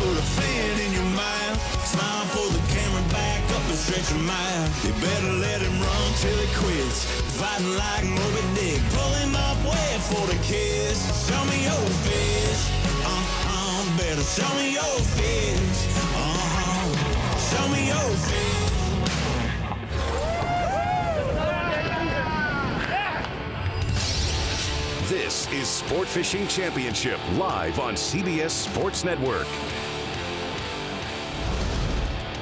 put a fan in your mouth. Smile for the camera, back up and stretch your mile. You better let him run till he quits. Fighting like Moby Dick, pull him up, wait for the kiss. Show me your fish, better show me your fish, show me your fish. This is Sport Fishing Championship, live on CBS Sports Network.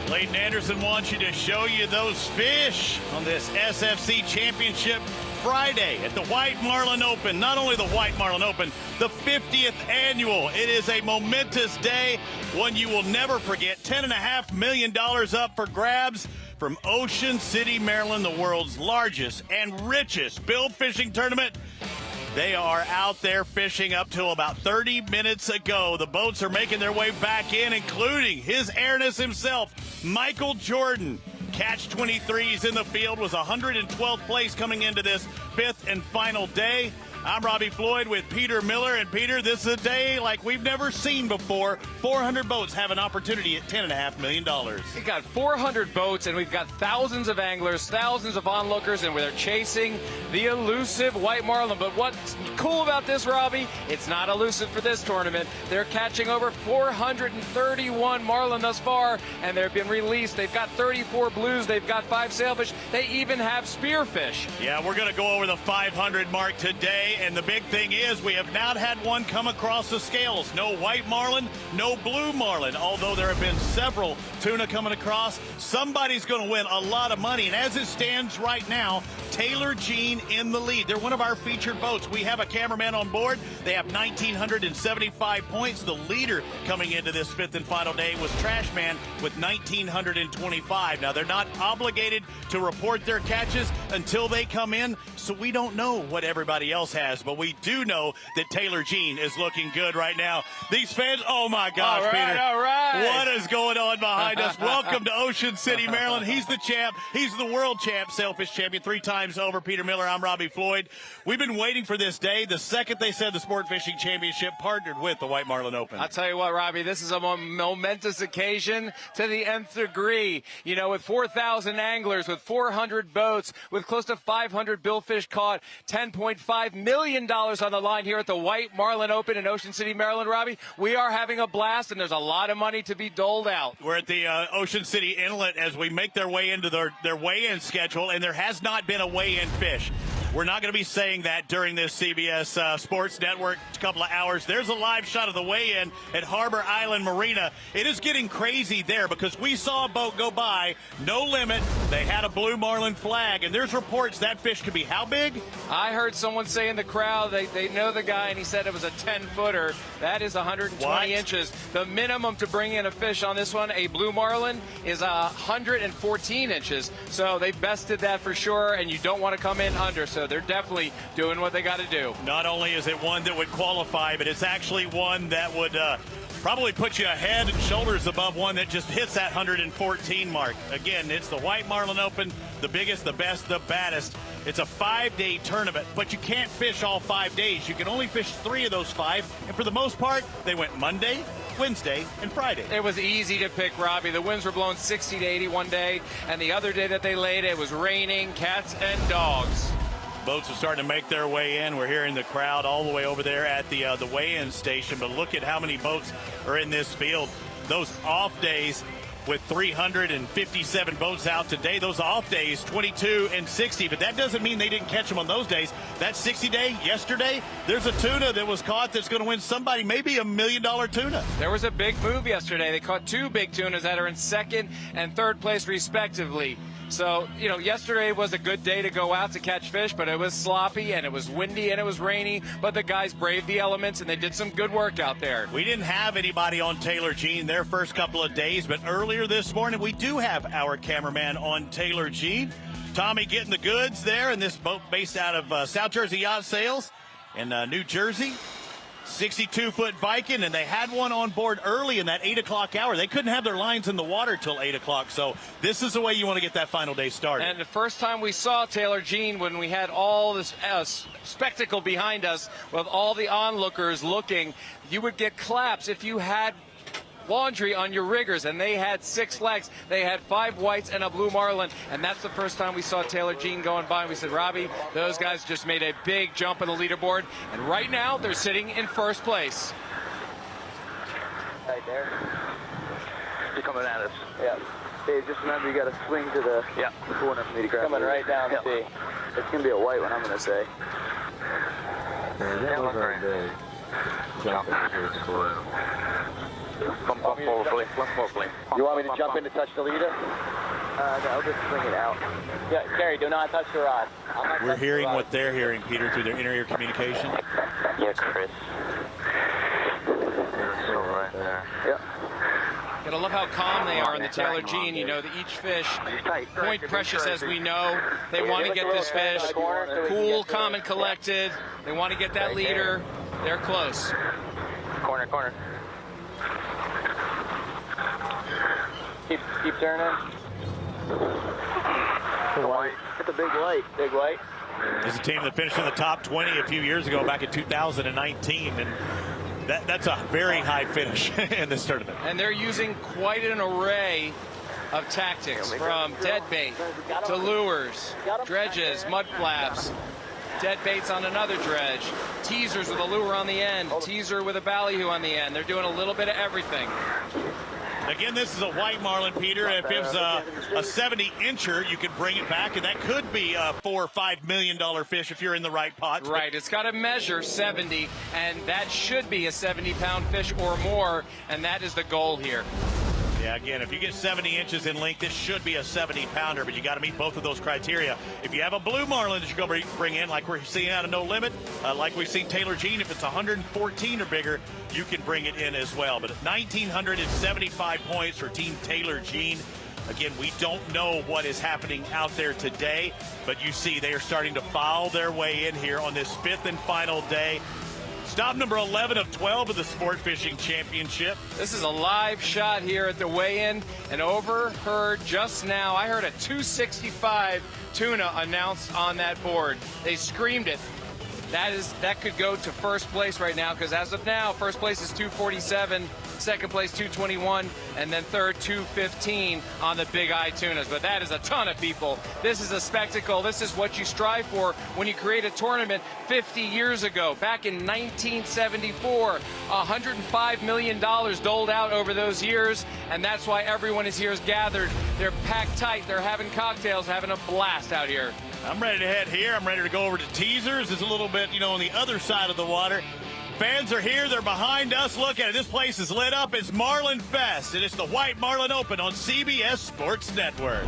Clayton Anderson wants you to show you those fish on this SFC Championship Friday at the White Marlin Open. Not only the White Marlin Open, the 50th annual. It is a momentous day, one you will never forget. $10.5 million up for grabs from Ocean City, Maryland, the world's largest and richest bill fishing tournament. They are out there fishing up till about 30 minutes ago. The boats are making their way back in, including His Airness himself, Michael Jordan. Catch 23s in the field, was 112th place coming into this fifth and final day. I'm Robbie Floyd with Peter Miller. And Peter, this is a day like we've never seen before. 400 boats have an opportunity at $10.5 million. We've got 400 boats, and we've got thousands of anglers, thousands of onlookers, and they're chasing the elusive white marlin. But what's cool about this, Robbie, it's not elusive for this tournament. They're catching over 431 marlin thus far, and they've been released. They've got 34 blues. They've got 5 sailfish. They even have spearfish. Yeah, we're going to go over the 500 mark today. And the big thing is we have not had one come across the scales. No white marlin, no blue marlin. Although there have been several tuna coming across, somebody's going to win a lot of money. And as it stands right now, Taylor Jean in the lead. They're one of our featured boats. We have a cameraman on board. They have 1,975 points. The leader coming into this fifth and final day was Trash Man with 1,925. Now, they're not obligated to report their catches until they come in, so we don't know what everybody else has, but we do know that Taylor Jean is looking good right now. These fans, oh my gosh, Peter. All right. What is going on behind us? Welcome to Ocean City, Maryland. He's the champ. He's the world champ, sailfish champion, 3 times over. Peter Miller, I'm Robbie Floyd. We've been waiting for this day. The second they said the Sport Fishing Championship partnered with the White Marlin Open. I'll tell you what, Robbie, this is a momentous occasion to the nth degree. You know, with 4,000 anglers, with 400 boats, with close to 500 billfish caught, $10.5 million on the line here at the White Marlin Open in Ocean City, Maryland, Robbie. We are having a blast, and there's a lot of money to be doled out. We're at the Ocean City Inlet as we make their way into their weigh-in schedule, and there has not been a weigh-in fish. We're not going to be saying that during this CBS Sports Network couple of hours. There's a live shot of the weigh-in at Harbor Island Marina. It is getting crazy there because we saw a boat go by, no limit. They had a blue marlin flag, and there's reports that fish could be how big? I heard someone say in the crowd they know the guy, and he said it was a 10-footer. That is 120 inches. The minimum to bring in a fish on this one, a blue marlin, is 114 inches. So they bested that for sure, and you don't want to come in under. So they're definitely doing what they got to do. Not only is it one that would qualify, but it's actually one that would probably put you a head and shoulders above one that just hits that 114 mark. Again, it's the White Marlin Open, the biggest, the best, the baddest. It's a 5-day tournament, but you can't fish all 5 days. You can only fish 3 of those 5, and for the most part, they went Monday, Wednesday, and Friday. It was easy to pick, Robbie. The winds were blowing 60 to 80 one day, and the other day that they laid, it was raining cats and dogs. Boats are starting to make their way in. We're hearing the crowd all the way over there at the weigh-in station, but look at how many boats are in this field. Those off days with 357 boats out today, those off days, 22 and 60, but that doesn't mean they didn't catch them on those days. That 60-day yesterday, there's a tuna that was caught that's going to win somebody maybe $1 million tuna. There was a big move yesterday. They caught 2 big tunas that are in 2nd and 3rd place respectively. So, you know, yesterday was a good day to go out to catch fish, but it was sloppy and it was windy and it was rainy, but the guys braved the elements and they did some good work out there. We didn't have anybody on Taylor Jean their first couple of days, but earlier this morning we do have our cameraman on Taylor Jean. Tommy getting the goods there in this boat based out of South Jersey Yacht Sales in New Jersey. 62-foot Viking, and they had one on board early in that 8 o'clock hour. They couldn't have their lines in the water till 8 o'clock, so this is the way you want to get that final day started. And the first time we saw Taylor Jean, when we had all this spectacle behind us with all the onlookers looking, you would get claps if you had laundry on your riggers, and they had 6 legs. They had 5 whites and a blue marlin, and that's the first time we saw Taylor Jean going by, and we said, Robbie, those guys just made a big jump on the leaderboard, and right now they're sitting in first place. Right there. You're coming at us. Yeah. Hey, just remember you got to swing to the corner for me to grab. Coming right down, see. It's going to be a white one, I'm going to say. That was very big. Jump forward, please. You want me to jump in to touch the leader? No, I'll just swing it out. Yeah, Kerry, do not touch the rod. We're hearing what they're hearing, Peter, through their inter-ear communication. Yeah, Chris. So right there. Yeah. Gotta love how calm they are in the Taylor Jean. You know, each fish, point precious as we know. They want to get this fish cool, calm, and collected. They want to get that leader. They're close. Corner. Keep turning. White. It's a big white. Big white. This is a team that finished in the top 20 a few years ago, back in 2019, and that's a very high finish in this tournament. And they're using quite an array of tactics, from dead bait to lures, dredges, mud flaps, dead baits on another dredge, teasers with a lure on the end, teaser with a ballyhoo on the end. They're doing a little bit of everything. Again, this is a white marlin, Peter. If it's a 70-incher, you can bring it back, and that could be a $4 or $5 million fish if you're in the right pot. Right, it's got to measure 70, and that should be a 70-pound fish or more, and that is the goal here. Yeah, again, if you get 70 inches in length, this should be a 70-pounder, but you got to meet both of those criteria. If you have a blue marlin that you go bring in, like we're seeing out of No Limit, like we've seen Taylor Jean, if it's 114 or bigger, you can bring it in as well. But at 1,975 points for Team Taylor Jean, again, we don't know what is happening out there today, but you see they are starting to file their way in here on this 5th and final day. Stop number 11 of 12 of the Sport Fishing Championship. This is a live shot here at the weigh-in, and overheard just now, I heard a 265 tuna announced on that board. They screamed it. That could go to first place right now, because as of now, first place is 247, second place 221, and then third 215 on the big eye tunas. But that is a ton of people. This is a spectacle. This is what you strive for when you create a tournament 50 years ago. Back in 1974, $105 million doled out over those years, and that's why everyone is here gathered. They're packed tight. They're having cocktails, having a blast out here. I'm ready to head here. I'm ready to go over to teasers. It's a little bit, on the other side of the water. Fans are here. They're behind us. Look at it. This place is lit up. It's Marlin Fest, and it's the White Marlin Open on CBS Sports Network.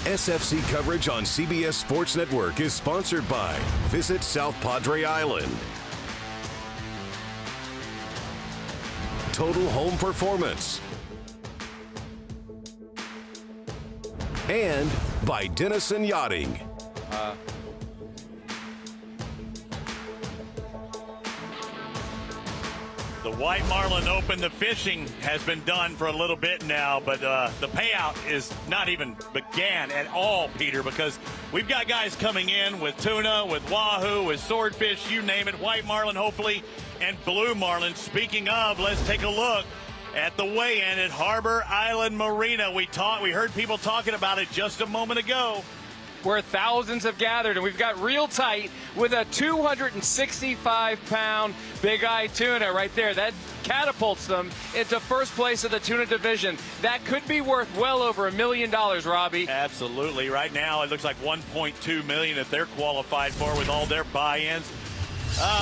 SFC coverage on CBS Sports Network is sponsored by Visit South Padre Island, Total Home Performance, and by Denison Yachting. The White Marlin Open, the fishing has been done for a little bit now, but the payout is not even began at all, Peter, because we've got guys coming in with tuna, with wahoo, with swordfish, you name it, white marlin hopefully, and blue marlin. Speaking of, let's take a look at the weigh-in at Harbor Island Marina. We heard people talking about it just a moment ago. Where thousands have gathered, and we've got real tight with a 265-pound big eye tuna right there. That catapults them into first place of the tuna division. That could be worth well over $1 million, Robbie. Absolutely. Right now, it looks like $1.2 million that they're qualified for with all their buy-ins.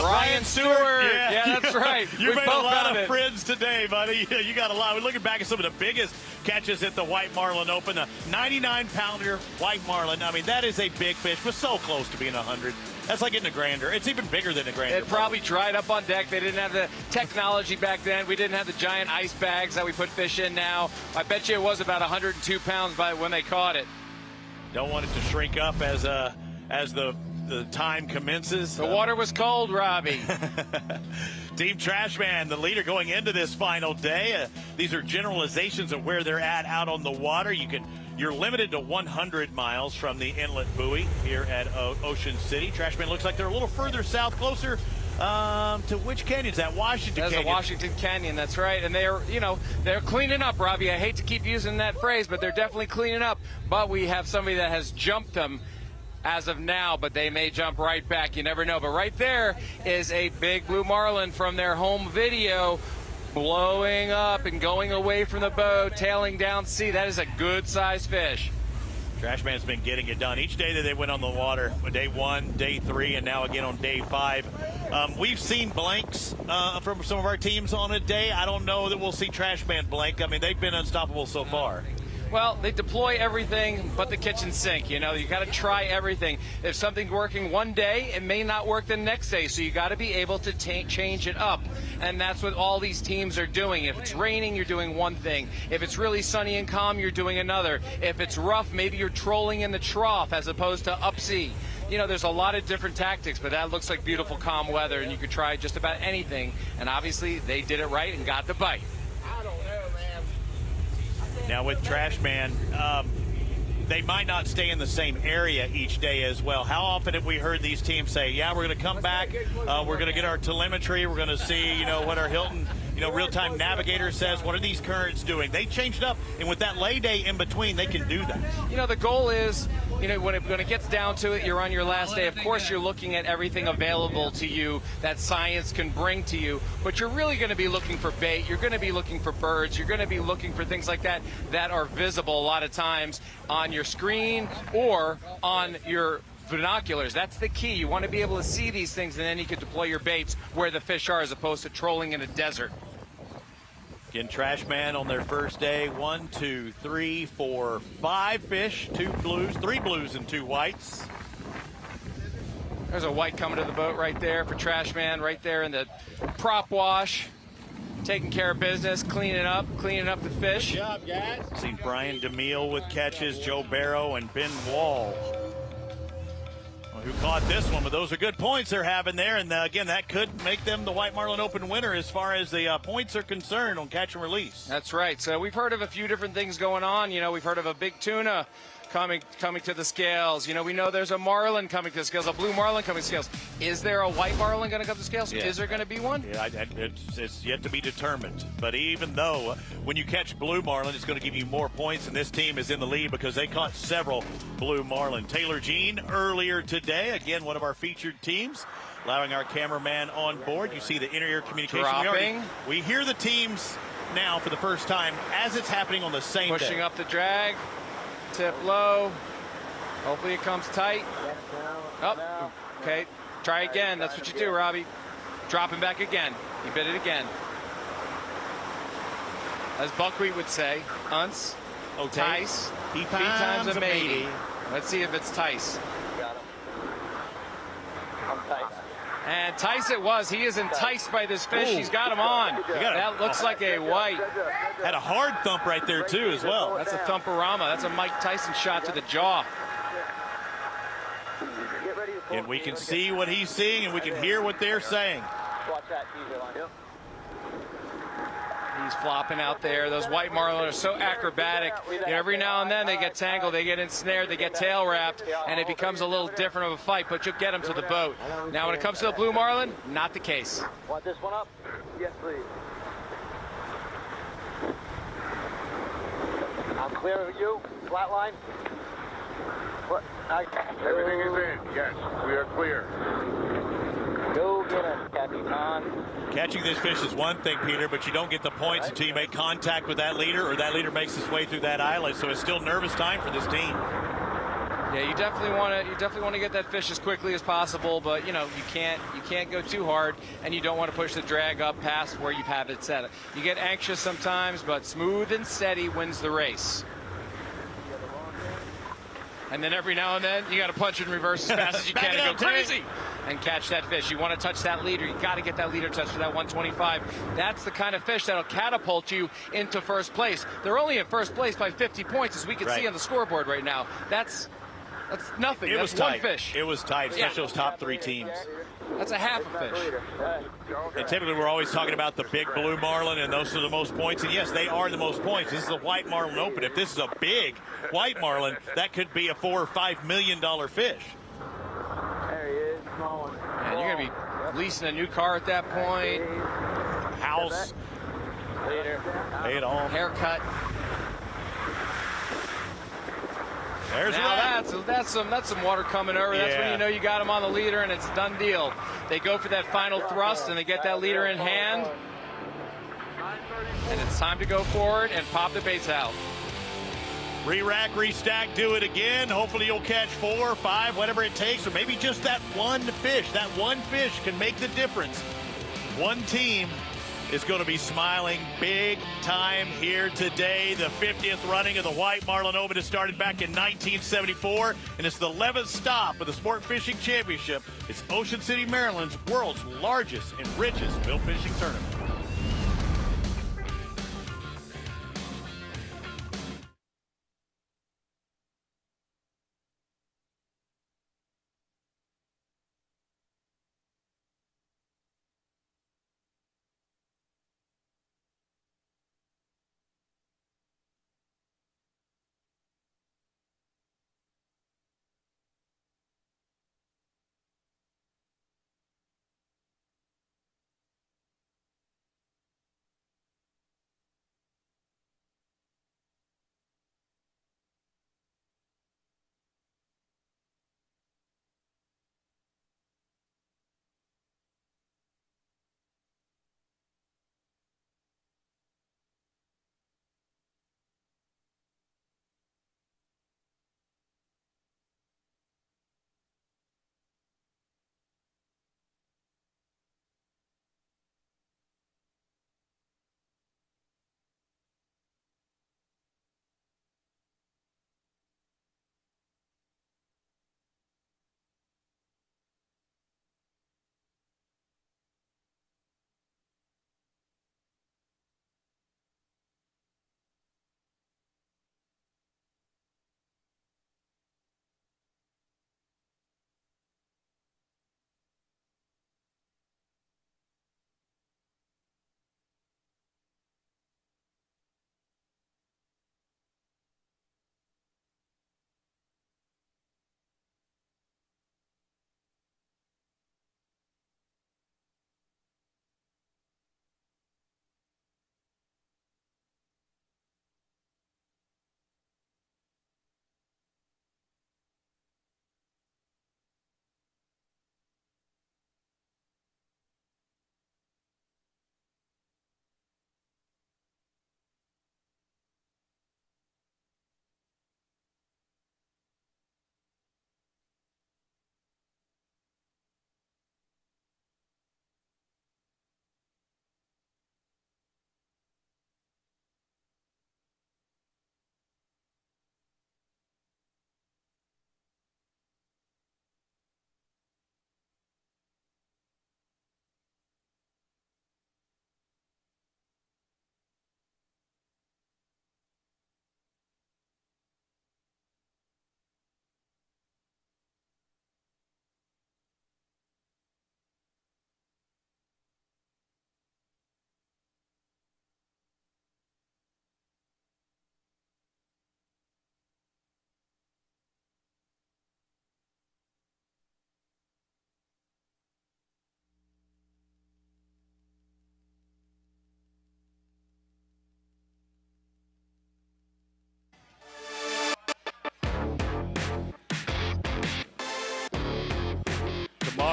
Brian Stewart. Yeah, that's right. You made a lot of friends today, buddy. You got a lot. We're looking back at some of the biggest catches at the White Marlin Open. A 99-pounder white marlin. I mean, that is a big fish, but so close to being 100. That's like getting a grander. It's even bigger than a grander. It probably dried up on deck. They didn't have the technology back then. We didn't have the giant ice bags that we put fish in now. I bet you it was about 102 pounds by when they caught it. Don't want it to shrink up as the time commences. The water was cold, Robbie. Team Trashman, the leader going into this final day. These are generalizations of where they're at out on the water. You're limited to 100 miles from the inlet buoy here at Ocean City. Trashman looks like they're a little further south, closer to which canyon is that? Washington Canyon. That's the Washington Canyon, that's right. And they're cleaning up, Robbie. I hate to keep using that phrase, but they're definitely cleaning up. But we have somebody that has jumped them as of now, but they may jump right back. You never know. But right there is a big blue marlin from their home video, blowing up and going away from the boat, tailing down to sea. That is a good-sized fish. Trashman's been getting it done each day that they went on the water. Day 1, day 3, and now again on day 5. We've seen blanks from some of our teams on a day. I don't know that we'll see Trashman blank. I mean, they've been unstoppable so far. Well, they deploy everything but the kitchen sink. You got to try everything. If something's working one day, it may not work the next day. So you got to be able to change it up. And that's what all these teams are doing. If it's raining, you're doing one thing. If it's really sunny and calm, you're doing another. If it's rough, maybe you're trolling in the trough as opposed to upsea. There's a lot of different tactics, but that looks like beautiful, calm weather, and you could try just about anything. And obviously, they did it right and got the bite. Now with Trashman, they might not stay in the same area each day as well. How often have we heard these teams say, yeah, we're going to come back, we're going to get our telemetry, we're going to see, what our Hilton, real-time navigator says, what are these currents doing? They changed up, and with that lay day in between, they can do that. The goal is, when it gets down to it, you're on your last day. Of course, you're looking at everything available to you that science can bring to you, but you're really going to be looking for bait. You're going to be looking for birds. You're going to be looking for things like that that are visible a lot of times on your screen or on your binoculars. That's the key. You want to be able to see these things, and then you can deploy your baits where the fish are as opposed to trolling in a desert. Again, Trashman on their first day. 1, 2, 3, 4, 5 fish, 2 blues, 3 blues and 2 whites. There's a white coming to the boat right there for Trashman, right there in the prop wash. Taking care of business, cleaning up the fish. Good job, guys. Seen Brian DeMille with catches, Joe Barrow, and Ben Wall, who caught this one, but those are good points they're having there, and again, that could make them the White Marlin Open winner as far as the points are concerned on catch and release. That's right. So we've heard of a few different things going on. We've heard of a big tuna coming to the scales. We know there's a marlin coming to the scales, a blue marlin coming to the scales. Is there a white marlin going to come to the scales? Yeah. Is there going to be one? Yeah, it's yet to be determined. But even though when you catch blue marlin, it's going to give you more points, and this team is in the lead because they caught several blue marlin. Taylor Jean earlier today, again, one of our featured teams, allowing our cameraman on board. You see the inter-ear communication. Dropping. We hear the teams now for the first time as it's happening on the same day. Pushing up the drag. Tip low. Hopefully it comes tight. Oh, okay. Try again. That's what you do, Robbie. Dropping back again. You bit it again. As Buckwheat would say, Unce. Okay. Tice. Feet Feet times a matey. matey. Let's see if it's Tice. Got him. I'm tight. And Tice it was. He is enticed by this fish. Ooh. He's got him on. got That looks like a white. Had a hard thump right there, too, as well. That's a thumperama. That's a Mike Tyson shot to the jaw. And we can see what he's seeing, and we can hear what they're saying. Watch that teaser line. Yep. He's flopping out there. Those white marlin are so acrobatic. Every now and then they get tangled, they get ensnared, they get tail wrapped, and it becomes a little different of a fight, but you'll get them to the boat. Now when it comes to the blue marlin, not the case. Want this one up? Yes, please. I'm clear of you. Flat line. What? Everything is in. Yes, we are clear. Go get him, Capitan. Catching this fish is one thing, Peter, but you don't get the points until you make contact with that leader or that leader makes his way through that islet. So it's still nervous time for this team. Yeah, you definitely want to get that fish as quickly as possible, but you can't go too hard, and you don't want to push the drag up past where you have it set. You get anxious sometimes, but smooth and steady wins the race. And then every now and then, you got to punch in reverse as fast as you can and go crazy and catch that fish. You want to touch that leader. You got to get that leader touch for that 125. That's the kind of fish that'll catapult you into first place. They're only in first place by 50 points, as we can see on the scoreboard right now. That's nothing. That's one fish. It was tight, especially those top three teams. That's a half a fish. And typically we're always talking about the big blue marlin, and those are the most points. And yes, they are the most points. This is a white marlin open. If this is a big white marlin, that could be a $4 or $5 million fish. There he is. Small one. And you're going to be leasing a new car at that point. House. Later. Pay it all. Haircut. There's now that's some water coming over. That's when you know you got them on the leader and it's a done deal. They go for that final thrust and they get that leader in hand. And it's time to go forward and pop the baits out. Re-rack, restack, do it again. Hopefully you'll catch 4, 5, whatever it takes, or maybe just that one fish. That one fish can make the difference. One team is going to be smiling big time here today. The 50th running of the White Marlin Open has started back in 1974, and it's the 11th stop of the Sport Fishing Championship. It's Ocean City, Maryland's world's largest and richest bill fishing tournament.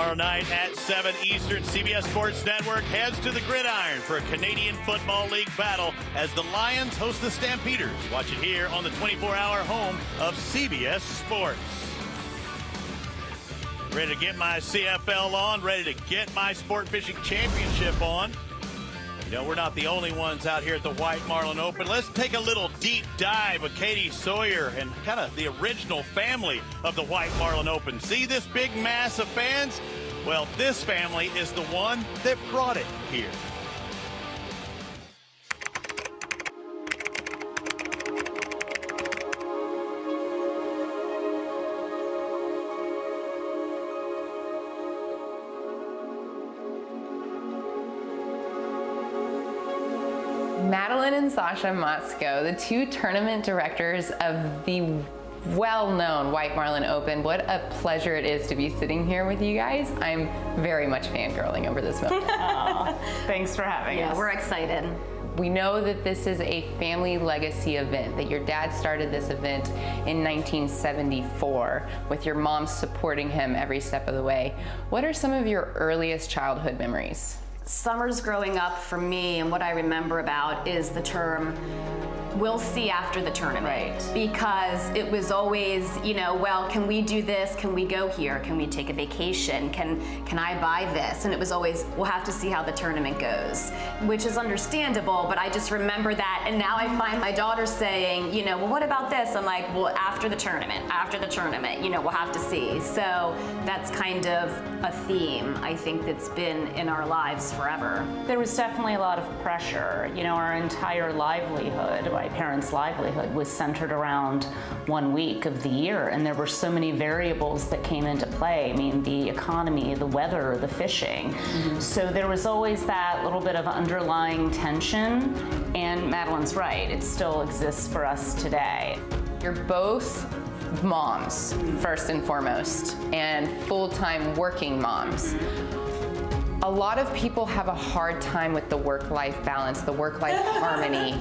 Tomorrow night at 7 Eastern, CBS Sports Network heads to the gridiron for a Canadian Football League battle as the Lions host the Stampeders. Watch it here on the 24-hour home of CBS Sports. Ready to get my CFL on, ready to get my Sport Fishing Championship on. You know, we're not the only ones out here at the White Marlin Open. Let's take a little deep dive with Katie Sawyer and kind of the original family of the White Marlin Open. See this big mass of fans? Well, this family is the one that brought it here. Madeline and Sasha Motzko, the two tournament directors of the well-known White Marlin Open. What a pleasure it is to be sitting here with you guys. I'm very much fangirling over this moment. Thanks for having us. Yeah, we're excited. We know that this is a family legacy event, that your dad started this event in 1974 with your mom supporting him every step of the way. What are some of your earliest childhood memories? Summers growing up for me, and what I remember about is the term, we'll see after the tournament. Right. Because it was always, you know, well, can we do this? Can we go here? Can we take a vacation? Can I buy this? And it was always, we'll have to see how the tournament goes, which is understandable, but I just remember that. And now I find my daughter saying, you know, well, what about this? I'm like, well, after the tournament, you know, we'll have to see. So that's kind of a theme, I think, that's been in our lives forever. There was definitely a lot of pressure. You know, our entire livelihood, my parents' livelihood, was centered around 1 week of the year, and there were so many variables that came into play. I mean, the economy, the weather, the fishing. Mm-hmm. So there was always that little bit of underlying tension, and Madeline's right, it still exists for us today. You're both moms, first and foremost, and full-time working moms. A lot of people have a hard time with the work-life balance, the work-life harmony.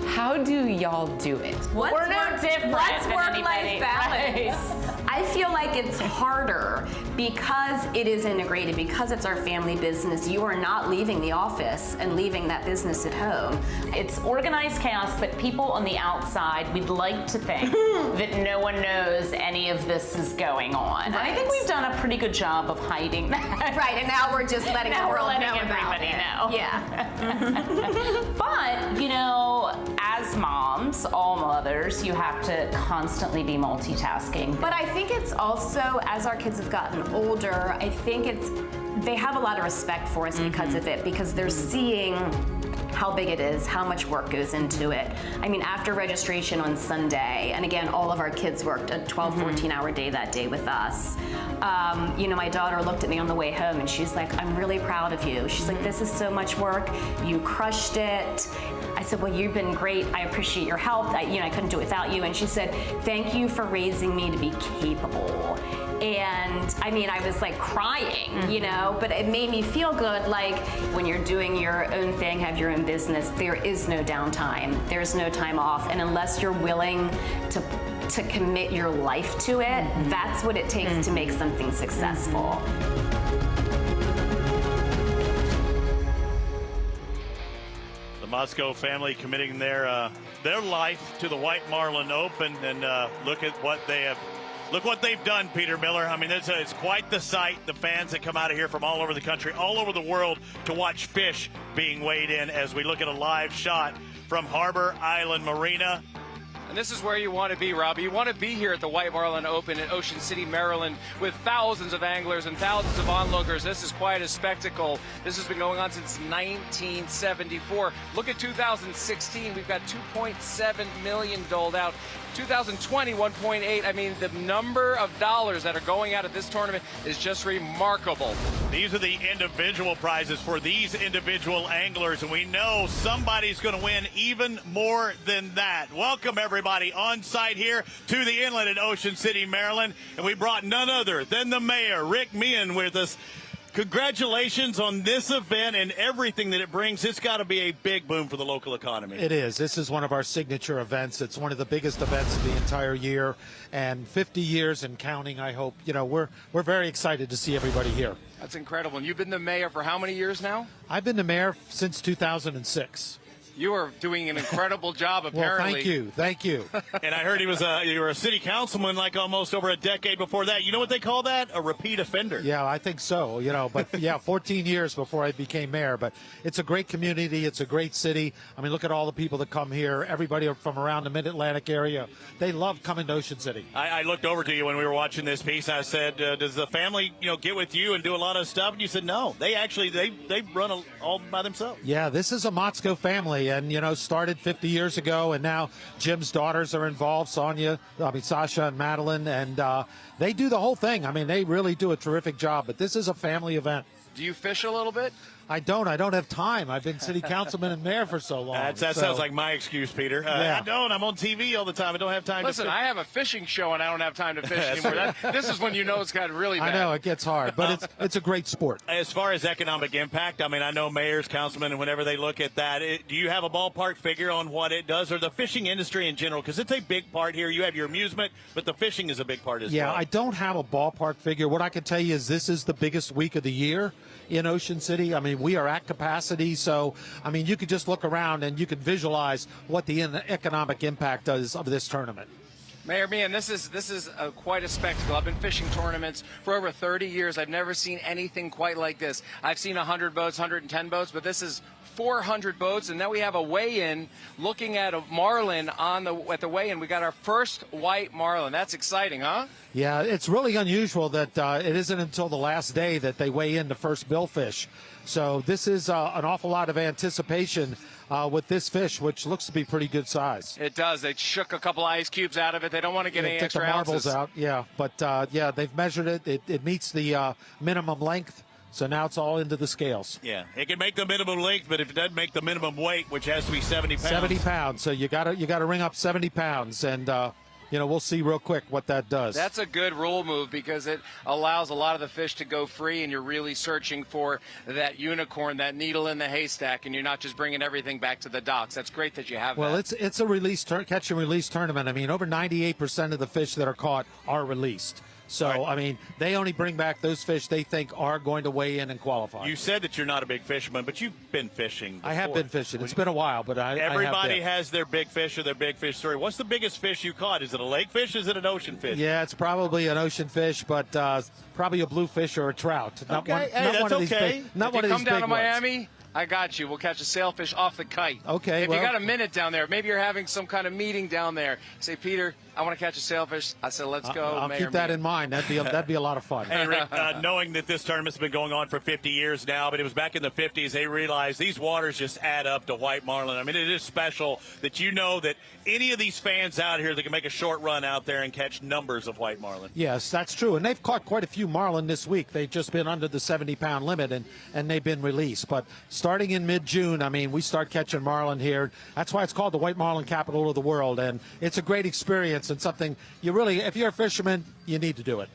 How do y'all do it? We're no different What's than work-life anybody, balance? right? I feel like it's harder because it is integrated, because it's our family business. You are not leaving the office and leaving that business at home. It's organized chaos, but people on the outside, we'd like to think that no one knows any of this is going on. Right. I think we've done a pretty good job of hiding that. Right, and now we're just letting the world know about everybody it. know. Yeah. But, you know, as moms, all mothers, you have to constantly be multitasking. But I think it's also, as our kids have gotten older, I think they have a lot of respect for us because of it, because they're seeing how big it is, how much work goes into it. I mean, after registration on Sunday, and again, all of our kids worked a 12, 14-hour day that day with us. You know, my daughter looked at me on the way home and she's like, I'm really proud of you. She's like, this is so much work. You crushed it. I said, well, you've been great. I appreciate your help. I couldn't do it without you. And she said, thank you for raising me to be capable. And I mean, I was like crying, you know, but it made me feel good. Like when you're doing your own thing, have your own business, there is no downtime. There's no time off. And unless you're willing to commit your life to it, that's what it takes to make something successful. The Motzko family committing their life to the White Marlin Open, and look what they've done, Peter Miller. I mean, it's quite the sight. The fans that come out of here from all over the country, all over the world, to watch fish being weighed in as we look at a live shot from Harbor Island Marina. And this is where you want to be, Robbie. You want to be here at the White Marlin Open in Ocean City, Maryland, with thousands of anglers and thousands of onlookers. This is quite a spectacle. This has been going on since 1974. Look at 2016. We've got $2.7 million doled out. 2020, 1.8. I mean, the number of dollars that are going out at this tournament is just remarkable. These are the individual prizes for these individual anglers, and we know somebody's going to win even more than that. Welcome, everybody, on site here to the inlet in Ocean City, Maryland, and we brought none other than the mayor, Rick Meehan, with us. Congratulations on this event and everything that it brings. It's got to be a big boom for the local economy. It is. This is one of our signature events. It's one of the biggest events of the entire year, and 50 years and counting, I hope. You know, we're very excited to see everybody here. That's incredible. And you've been the mayor for how many years now? I've been the mayor since 2006. You are doing an incredible job, apparently. Well, thank you. And I heard you were a city councilman like almost over a decade before that. You know what they call that? A repeat offender. Yeah, I think so. You know, but yeah, 14 years before I became mayor. But it's a great community. It's a great city. I mean, look at all the people that come here. Everybody from around the Mid-Atlantic area. They love coming to Ocean City. I looked over to you when we were watching this piece. I said, "Does the family, get with you and do a lot of stuff?" And you said, "No, they actually they run all by themselves." Yeah, this is a Motzko family, and started 50 years ago, and now Jim's daughters are involved, Sasha and Madeline, and they do the whole thing. I mean, they really do a terrific job, but this is a family event. Do you fish a little bit? I don't have time. I've been city councilman and mayor for so long. That sounds like my excuse, Peter. Yeah. I don't. I'm on TV all the time. I don't have time Listen, to fish. I have a fishing show, and I don't have time to fish anymore. This is when it's got really bad. I know, it gets hard, but it's a great sport. As far as economic impact, I mean, I know mayors, councilmen, and whenever they look at that, do you have a ballpark figure on what it does, or the fishing industry in general? Because it's a big part here. You have your amusement, but the fishing is a big part as well. Yeah, I don't have a ballpark figure. What I can tell you is this is the biggest week of the year in Ocean City. I mean, we are at capacity, so I mean, you could just look around and you could visualize what the economic impact is of this tournament. Mayor Meehan, this is quite a spectacle. I've been fishing tournaments for over 30 years. I've never seen anything quite like this. I've seen 100 boats, 110 boats, but this is 400 boats, and now we have a weigh-in looking at a Marlin at the weigh-in. We got our first white Marlin. That's exciting, huh? Yeah, it's really unusual that it isn't until the last day that they weigh in the first billfish. So this is an awful lot of anticipation with this fish, which looks to be pretty good size. It does. They shook a couple ice cubes out of it. They don't want to get any extra the marbles ounces out. Yeah, but yeah, they've measured it. It meets the minimum length. So now it's all into the scales. Yeah, it can make the minimum length, but if it doesn't make the minimum weight, which has to be 70 pounds. 70 pounds. So you gotta ring up 70 pounds, and we'll see real quick what that does. That's a good rule move because it allows a lot of the fish to go free, and you're really searching for that unicorn, that needle in the haystack, and you're not just bringing everything back to the docks. That's great that you have well, that. it's a catch and release tournament. I mean, over 98% of the fish that are caught are released. So, right. I mean, they only bring back those fish they think are going to weigh in and qualify. You said that you're not a big fisherman, but you've been fishing before. I have been fishing. It's been a while, but Everybody has their big fish or their big fish story. What's the biggest fish you caught? Is it a lake fish? Is it an ocean fish? Yeah, it's probably an ocean fish, but probably a bluefish or a trout. Not one of these big ones. Come down to Miami, I got you. We'll catch a sailfish off the kite. Okay. If you got a minute down there, maybe you're having some kind of meeting down there. Say, Peter, I want to catch a sailfish. I said, let's go. I'll keep that in mind. That'd be a lot of fun. Hey, Rick, knowing that this tournament's been going on for 50 years now, but it was back in the 50s, they realized these waters just add up to white marlin. I mean, it is special that that any of these fans out here that can make a short run out there and catch numbers of white marlin. Yes, that's true. And they've caught quite a few marlin this week. They've just been under the 70-pound limit, and they've been released. But starting in mid-June, I mean, we start catching marlin here. That's why it's called the white marlin capital of the world. And it's a great experience and something if you're a fisherman, you need to do it.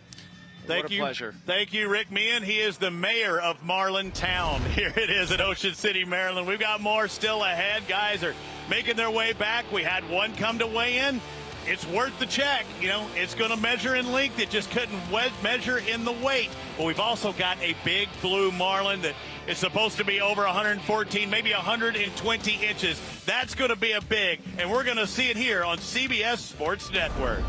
Thank you. Pleasure. Thank you, Rick Meehan. He is the mayor of Marlin Town. Here it is at Ocean City, Maryland. We've got more still ahead. Guys are making their way back. We had one come to weigh in. It's worth the check. It's going to measure in length. It just couldn't measure in the weight. But we've also got a big blue marlin that is supposed to be over 114, maybe 120 inches. That's going to be a big, and we're going to see it here on CBS Sports Network.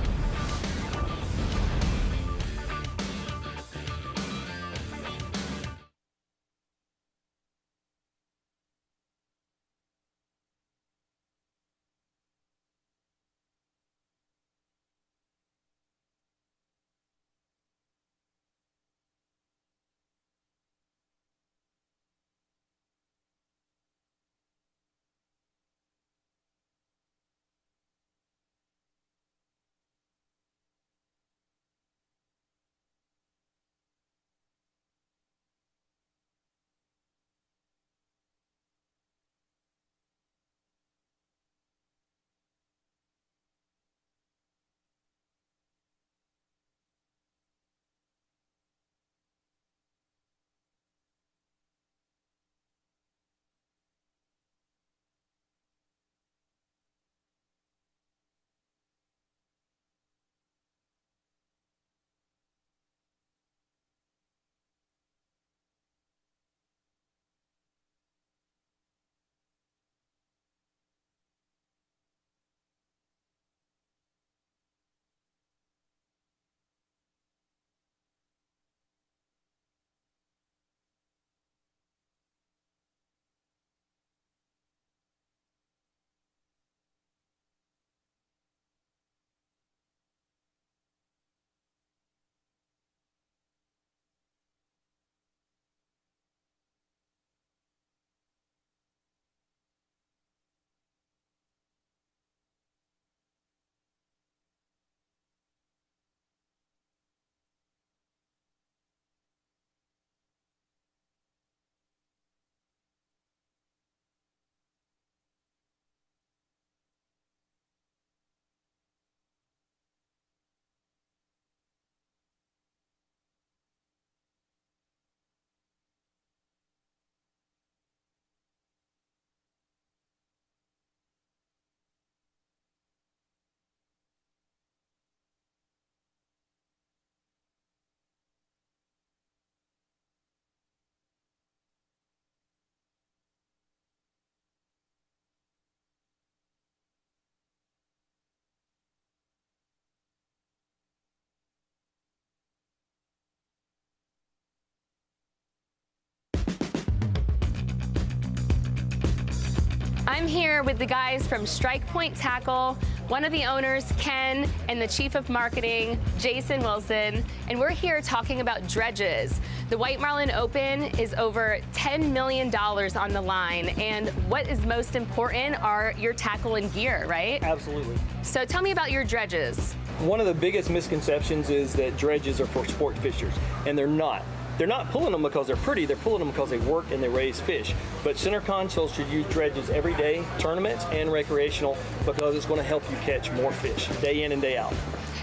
I'm here with the guys from Strike Point Tackle, one of the owners, Ken, and the chief of marketing, Jason Wilson, and we're here talking about dredges. The White Marlin Open is over $10 million on the line, and what is most important are your tackle and gear, right? Absolutely. So tell me about your dredges. One of the biggest misconceptions is that dredges are for sport fishers, and they're not. They're not pulling them because they're pretty, they're pulling them because they work and they raise fish. But center consoles should use dredges every day, tournaments and recreational, because it's going to help you catch more fish day in and day out.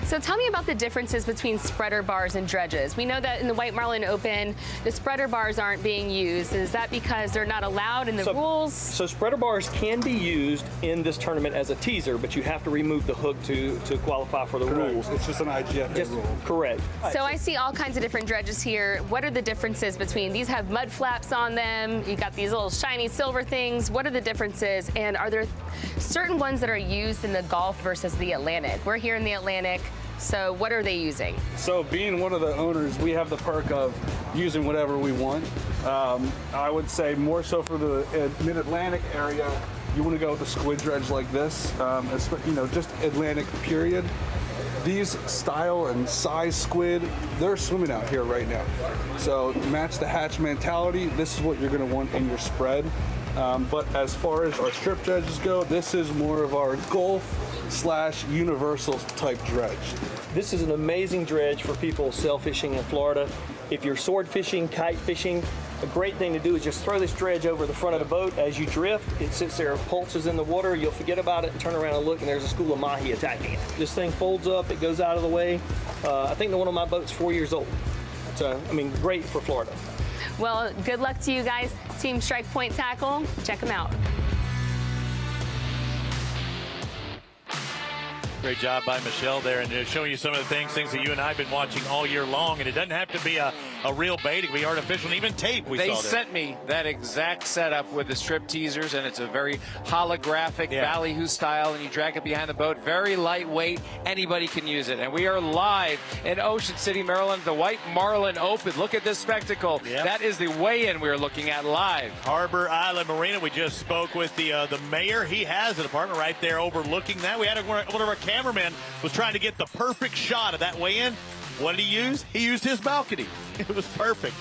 So tell me about the differences between spreader bars and dredges. We know that in the White Marlin Open, the spreader bars aren't being used. Is that because they're not allowed in the rules? So spreader bars can be used in this tournament as a teaser, but you have to remove the hook to qualify for the rules. It's just an IGFA rule. Correct. So I see all kinds of different dredges here. What are the differences between these? Have mud flaps on them. You got these little shiny silver things. What are the differences? And are there certain ones that are used in the Gulf versus the Atlantic? We're here in the Atlantic. So what are they using? So being one of the owners, we have the perk of using whatever we want. I would say more so for the mid-Atlantic area, you want to go with a squid dredge like this, just Atlantic period. These style and size squid, they're swimming out here right now. So match the hatch mentality, this is what you're going to want in your spread. But as far as our strip dredges go, this is more of our Gulf/universal type dredge. This is an amazing dredge for people sail fishing in Florida. If you're sword fishing, kite fishing, a great thing to do is just throw this dredge over the front of the boat. As you drift, it sits there, pulses in the water, you'll forget about it and turn around and look, and there's a school of mahi attacking it. This thing folds up, it goes out of the way. I think one of my boats is 4 years old. So, I mean, great for Florida. Well, good luck to you guys. Team Strike Point Tackle, check them out. Great job by Michelle there, and showing you some of the things that you and I have been watching all year long. And it doesn't have to be a real bait; it can be artificial, and even tape. They sent me that exact setup with the strip teasers, and it's a very holographic ballyhoo style, and you drag it behind the boat. Very lightweight. Anybody can use it. And we are live in Ocean City, Maryland, the White Marlin Open. Look at this spectacle. Yep. That is the weigh-in we are looking at live. Harbor Island Marina. We just spoke with the mayor. He has an apartment right there overlooking that. We had one of our cameraman was trying to get the perfect shot of that weigh-in. What did he use? He used his balcony. It was perfect.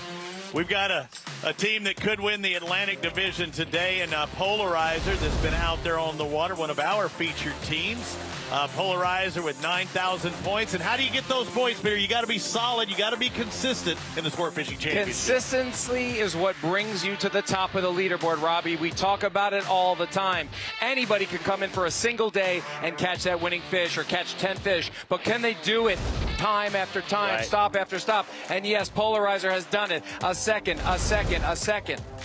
We've got a team that could win the Atlantic Division today, and Polarizer that's been out there on the water, one of our featured teams. Polarizer with 9,000 points. And how do you get those points, Peter? You got to be solid. You got to be consistent in the Sport Fishing Championship. Consistency is what brings you to the top of the leaderboard, Robbie. We talk about it all the time. Anybody can come in for a single day and catch that winning fish or catch 10 fish. But can they do it time after time, stop after stop? And yes, Polarizer has done it. A second.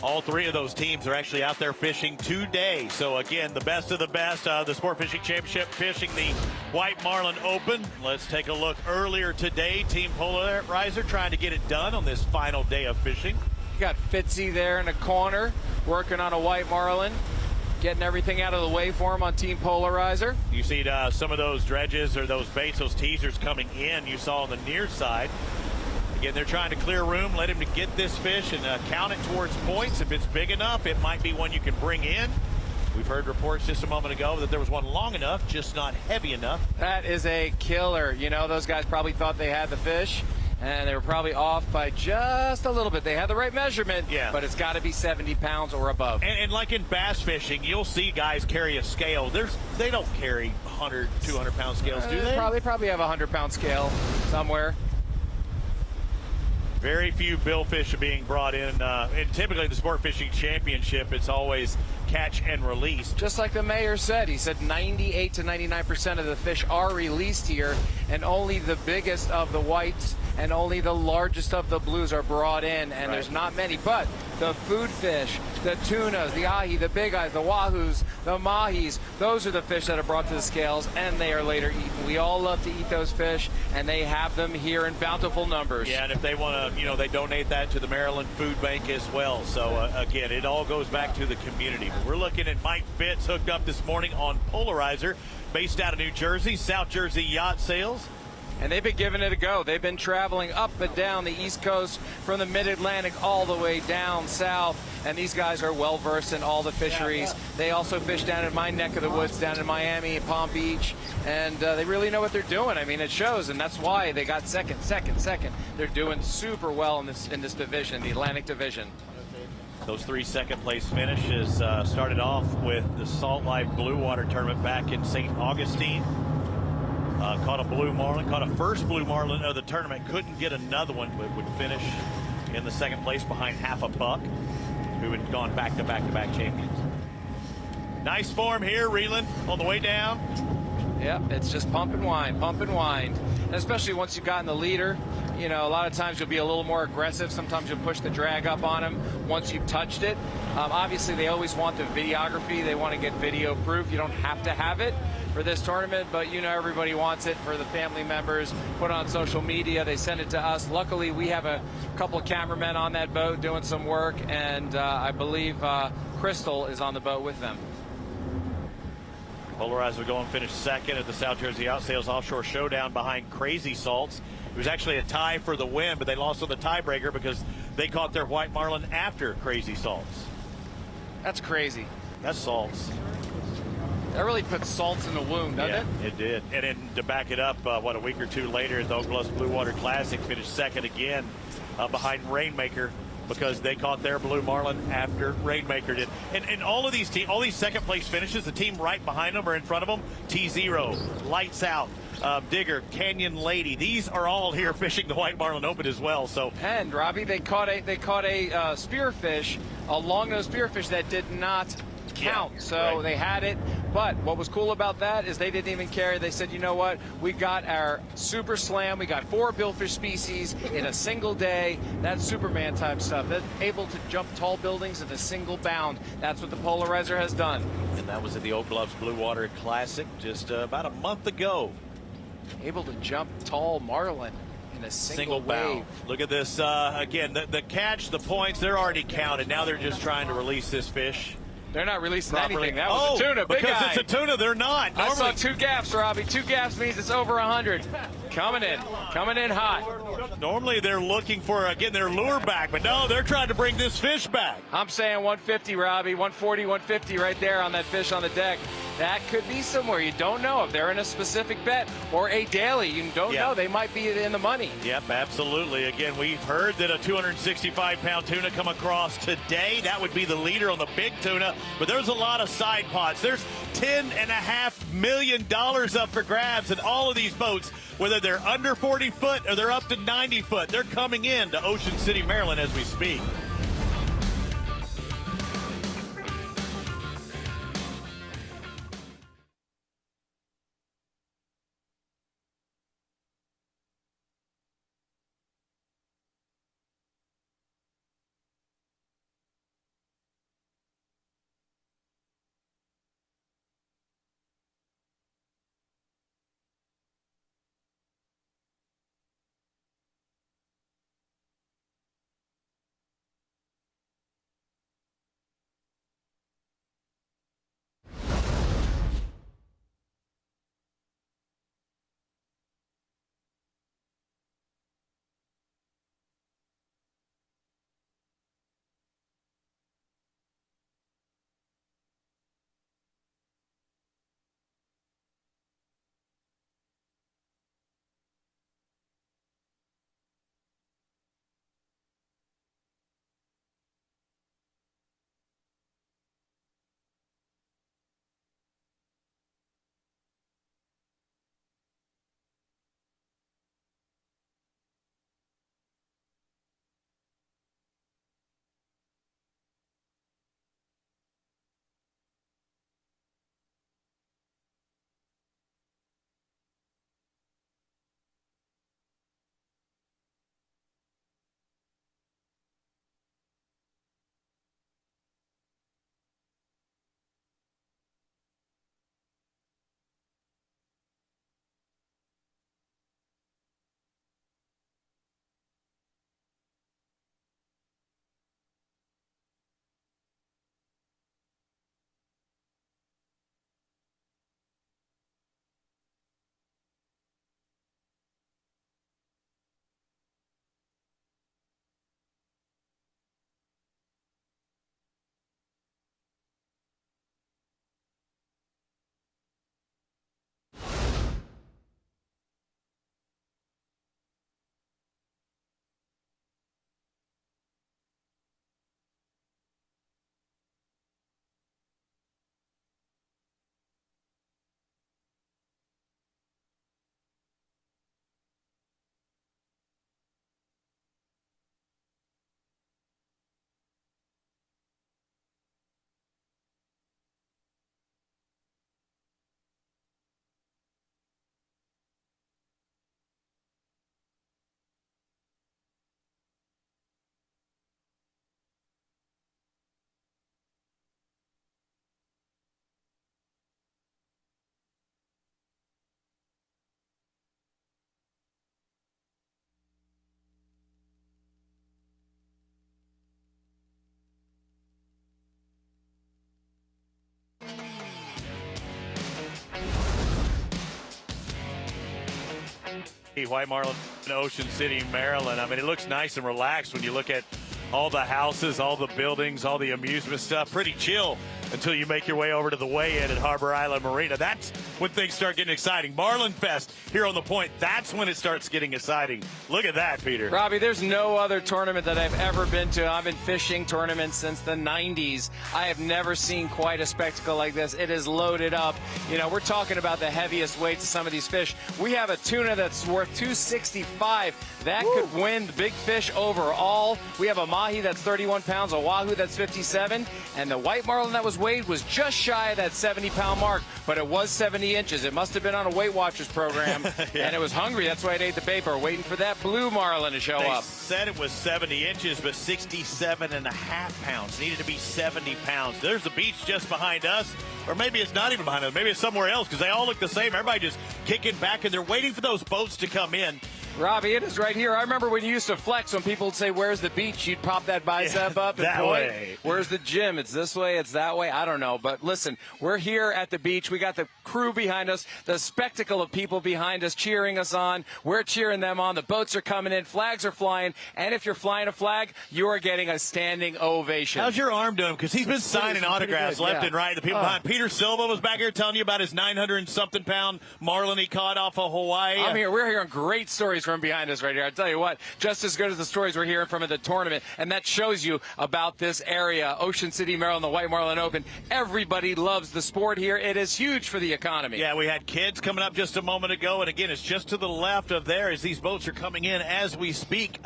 All three of those teams are actually out there fishing today. So, again, the best of the best, the Sport Fishing Championship fishing the White Marlin Open. Let's take a look earlier today. Team Polarizer trying to get it done on this final day of fishing. You got Fitzy there in the corner working on a White Marlin, getting everything out of the way for him on Team Polarizer. You see some of those dredges or those baits, those teasers coming in. You saw on the near side. Again, they're trying to clear room, let him to get this fish and count it towards points. If it's big enough, it might be one you can bring in. We've heard reports just a moment ago that there was one long enough, just not heavy enough. That is a killer. You know, those guys probably thought they had the fish, and they were probably off by just a little bit. They had the right measurement, but it's got to be 70 pounds or above. And like in bass fishing, you'll see guys carry a scale. They don't carry 100, 200-pound scales, do they? Probably have a 100-pound scale somewhere. Very few billfish are being brought in. And typically the Sport Fishing Championship, it's always catch and release. Just like the mayor said, he said 98 to 99% of the fish are released here, and only the biggest of the whites and only the largest of the blues are brought in, and there's not many. But the food fish, the tunas, the ahi, the big eyes, the wahoos, the mahis, those are the fish that are brought to the scales, and they are later eaten. We all love to eat those fish, and they have them here in bountiful numbers. Yeah, and if they want to, they donate that to the Maryland Food Bank as well. So, again, it all goes back to the community. But we're looking at Mike Fitz hooked up this morning on Polarizer, based out of New Jersey, South Jersey Yacht Sales. And they've been giving it a go. They've been traveling up and down the East Coast from the Mid-Atlantic all the way down south. And these guys are well versed in all the fisheries. They also fish down in my neck of the woods, down in Miami, Palm Beach. And they really know what they're doing. I mean, it shows, and that's why they got second. They're doing super well in this division, the Atlantic Division. Those 3 second-place finishes started off with the Salt Life Blue Water Tournament back in St. Augustine. Caught a blue marlin, caught a first blue marlin of the tournament, couldn't get another one, but would finish in the second place behind Half a Buck, who had gone back-to-back champions. Nice form here, reeling on the way down. Yep, it's just pump and wind. And especially once you've gotten the leader, you know, a lot of times you'll be a little more aggressive. Sometimes you'll push the drag up on them once you've touched it. Obviously, they always want the videography. They want to get video proof. You don't have to have it for this tournament, but you know everybody wants it for the family members. Put on social media. They send it to us. Luckily, we have a couple of cameramen on that boat doing some work, and I believe Crystal is on the boat with them. Polarizer will go and finish second at the South Jersey Outsails Offshore Showdown behind Crazy Salts. It was actually a tie for the win, but they lost on the tiebreaker because they caught their white marlin after Crazy Salts. That's crazy. That's salts. That really puts salts in the wound, doesn't it? It did. And then to back it up, a week or two later, the Oak Bluffs Blue Water Classic finished second again behind Rainmaker, because they caught their blue marlin after Rainmaker did. And all of these all these second place finishes, the team right behind them or in front of them, T0, Lights Out, Digger, Canyon Lady, these are all here fishing the White Marlin Open as well. So, and Robbie, they caught a spearfish, a long-nosed spearfish that did not count. Yeah, so right. They had it. But what was cool about that is they didn't even care. They said, you know what? We got our super slam. We got 4 billfish species in a single day. That's Superman type stuff. They're able to jump tall buildings in a single bound. That's what the Polarizer has done. And that was at the Oak Bluffs Blue Water Classic just about a month ago. Able to jump tall marlin in a single bound. wave. Look at this. Again, the catch, the points, they're already counted. Now they're just trying to release this fish. They're not releasing properly. anything. That was a tuna. Big because guy. it's a tuna, they're not. Normally, I saw 2 gaps, Robbie. 2 gaps means it's over 100. Coming in hot. Normally they're looking for, again, their lure back, but no, they're trying to bring this fish back. I'm saying 150, Robbie. 140, 150 right there on that fish on the deck. That could be somewhere. You don't know if they're in a specific bet or a daily. You don't know. They might be in the money. Yep, absolutely. Again, we've heard that a 265-pound tuna come across today. That would be the leader on the big tuna, but there's a lot of side pots. There's $10.5 million up for grabs in all of these boats, whether they're under 40 foot or they're up to 90 foot. They're coming in to Ocean City, Maryland as we speak. White Marlin in Ocean City, Maryland. I mean, it looks nice and relaxed when you look at all the houses, all the buildings, all the amusement stuff. Pretty chill until you make your way over to the weigh-in at Harbor Island Marina. That's when things start getting exciting. Marlin Fest here on the Point, that's when it starts getting exciting. Look at that, Peter. Robbie, there's no other tournament that I've ever been to. I've been fishing tournaments since the 90s. I have never seen quite a spectacle like this. It is loaded up. You know, we're talking about the heaviest weights of some of these fish. We have a tuna that's worth $265. That could win the big fish overall. We have a mahi that's 31 pounds, a wahoo that's 57, and the white marlin that was weighed was just shy of that 70-pound mark, but it was 70 inches. It must have been on a Weight Watchers program, and it was hungry. That's why it ate the paper, waiting for that blue marlin to show up. Said it was 70 inches, but 67.5 pounds. Needed to be 70 pounds. There's the beach just behind us, or maybe it's not even behind us. Maybe it's somewhere else because they all look the same. Everybody just kicking back, and they're waiting for those boats to come in. Robbie, it is right here. I remember when you used to flex when people would say, "Where's the beach?" You'd pop that bicep up and that point. way. Where's the gym? It's this way, it's that way. I don't know. But listen, we're here at the beach. We got the crew behind us, the spectacle of people behind us cheering us on. We're cheering them on. The boats are coming in, flags are flying, and if you're flying a flag, you are getting a standing ovation. How's your arm doing? Because he's been signing autographs left and right. The people behind. Peter Silva was back here telling you about his 900-something pound marlin he caught off of Hawaii. We're hearing great stories from behind us right here. I tell you what, just as good as the stories we're hearing from the tournament, and that shows you about this area, Ocean City, Maryland, the White Marlin Open. Everybody loves the sport here. It is huge for the economy. Yeah, we had kids coming up just a moment ago, and again, it's just to the left of there as these boats are coming in as we speak.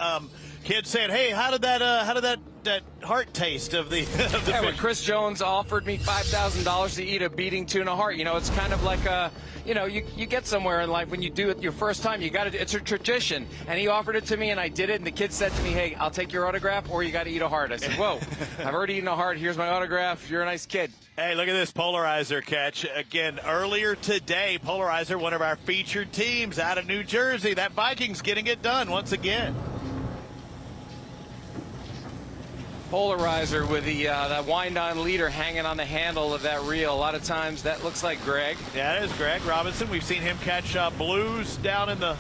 Kids saying, "Hey, how did that heart taste of the fish?" When Chris Jones offered me $5,000 to eat a beating tuna heart, you know, it's kind of like a, you know, you get somewhere in life when you do it your first time, you got to, it's a tradition. And he offered it to me, and I did it. And the kid said to me, "Hey, I'll take your autograph, or you got to eat a heart." I said, "Whoa, I've already eaten a heart. Here's my autograph. You're a nice kid." Hey, look at this polarizer catch. Again, earlier today, Polarizer, one of our featured teams out of New Jersey. That Vikings getting it done once again. Polarizer with the that wind-on leader hanging on the handle of that reel. A lot of times that looks like Greg. Yeah, it is Greg Robinson. We've seen him catch blues down in the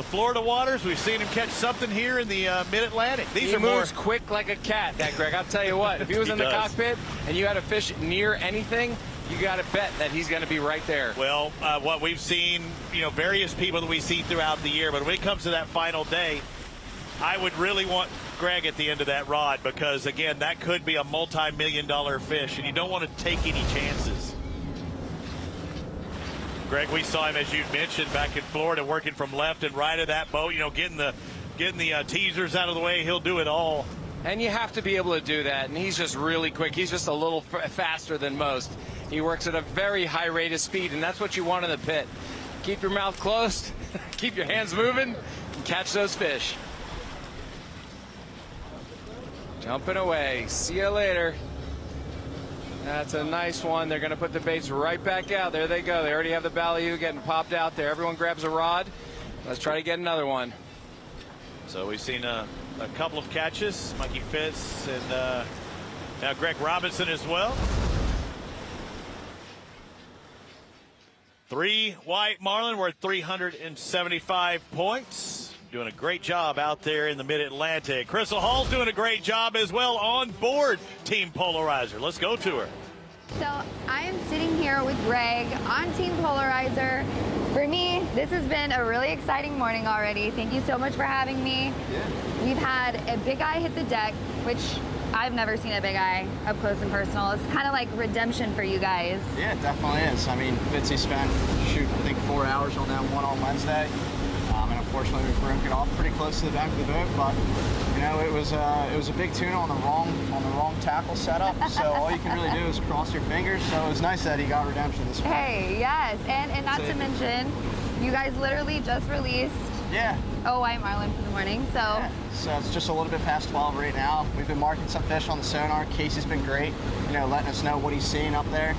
Florida waters. We've seen him catch something here in the mid-Atlantic. He moves quick like a cat, that Greg. I'll tell you what, if he was in the cockpit and you had a fish near anything, you got to bet that he's going to be right there. Well, what we've seen, you know, various people that we see throughout the year, but when it comes to that final day, I would really want Greg at the end of that rod because, again, that could be a multi-million-dollar fish, and you don't want to take any chances. Greg, we saw him, as you mentioned, back in Florida working from left and right of that boat, you know, getting the teasers out of the way. He'll do it all. And you have to be able to do that, and he's just really quick. He's just a little faster than most. He works at a very high rate of speed, and that's what you want in the pit. Keep your mouth closed, keep your hands moving, and catch those fish. Jumping away. See you later. That's a nice one. They're going to put the baits right back out. There they go. They already have the ballyhoo getting popped out there. Everyone grabs a rod. Let's try to get another one. So we've seen a couple of catches. Mikey Fitz and now Greg Robinson as well. 3 white marlin worth 375 points. Doing a great job out there in the mid-Atlantic. Crystal Hall's doing a great job as well on board Team Polarizer. Let's go to her. So I am sitting here with Greg on Team Polarizer. For me, this has been a really exciting morning already. Thank you so much for having me. Yeah. We've had a big eye hit the deck, which I've never seen a big eye up close and personal. It's kind of like redemption for you guys. Yeah, it definitely is. I mean, Fitzy spent, I think 4 hours on that one on Wednesday. And unfortunately, we broke it off pretty close to the back of the boat. But you know, it was a big tuna on the wrong tackle setup. So all you can really do is cross your fingers. So it was nice that he got redemption this morning. Hey, yes, and not to mention, you guys literally just released. Yeah. Oh, white marlin for the morning. So. Yeah. So it's just a little bit past 12 right now. We've been marking some fish on the sonar. Casey's been great. You know, letting us know what he's seeing up there.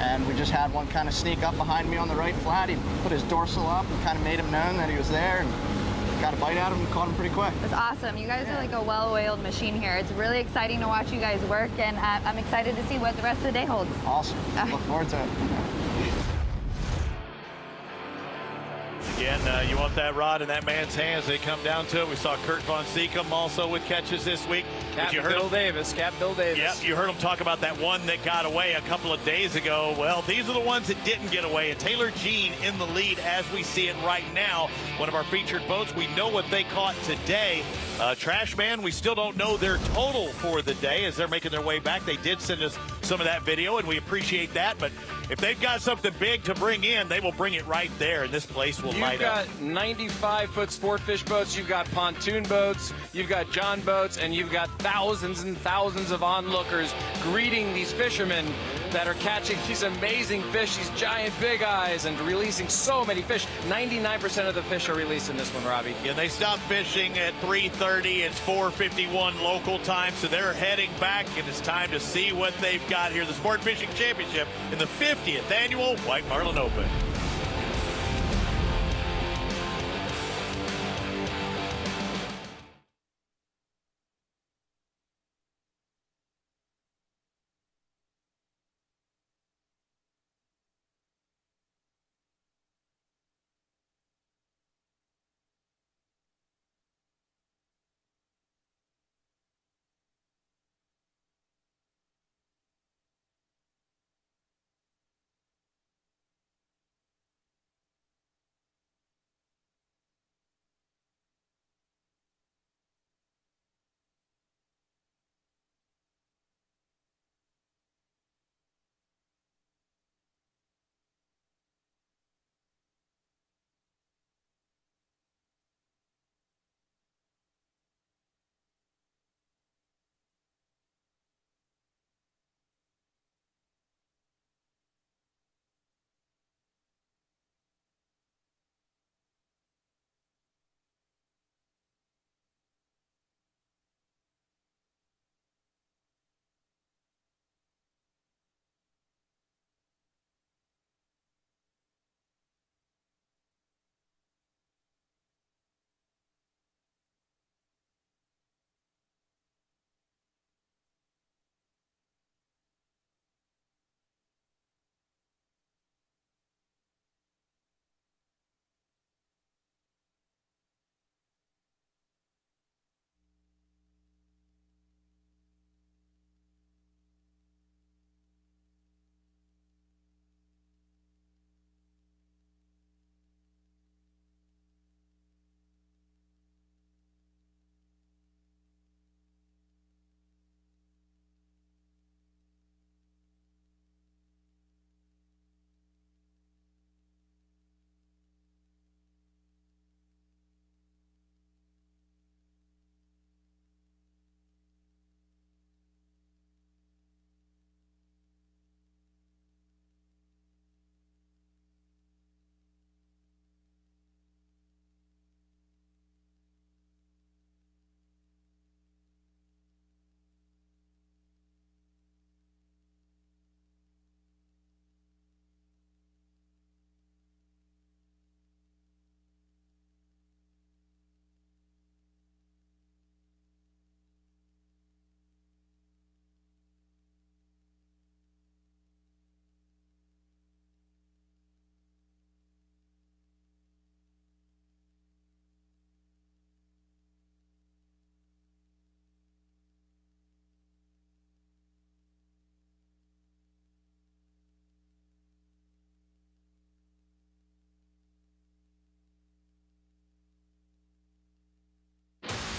And we just had one kind of sneak up behind me on the right flat. He put his dorsal up and kind of made him known that he was there, and got a bite out of him and caught him pretty quick. That's awesome. You guys are like a well-oiled machine here. It's really exciting to watch you guys work, and I'm excited to see what the rest of the day holds. Awesome. Look forward to it. Again, you want that rod in that man's hands. They come down to it. We saw Kurt Von Seekum also with catches this week. Captain Bill Davis. Yep, you heard him talk about that one that got away a couple of days ago. Well, these are the ones that didn't get away. And Taylor Jean in the lead as we see it right now. One of our featured boats. We know what they caught today. Trash Man, we still don't know their total for the day as they're making their way back. They did send us some of that video, and we appreciate that. But if they've got something big to bring in, they will bring it right there, and this place will light up. You've got 95-foot sport fish boats, you've got pontoon boats, you've got John boats, and you've got thousands and thousands of onlookers greeting these fishermen that are catching these amazing fish, these giant big eyes, and releasing so many fish. 99% of the fish are released in this one, Robbie. Yeah, they stopped fishing at 3:30. It's 4:51 local time, so they're heading back, and it's time to see what they've got here. The Sport Fishing Championship in the 50th Annual White Marlin Open.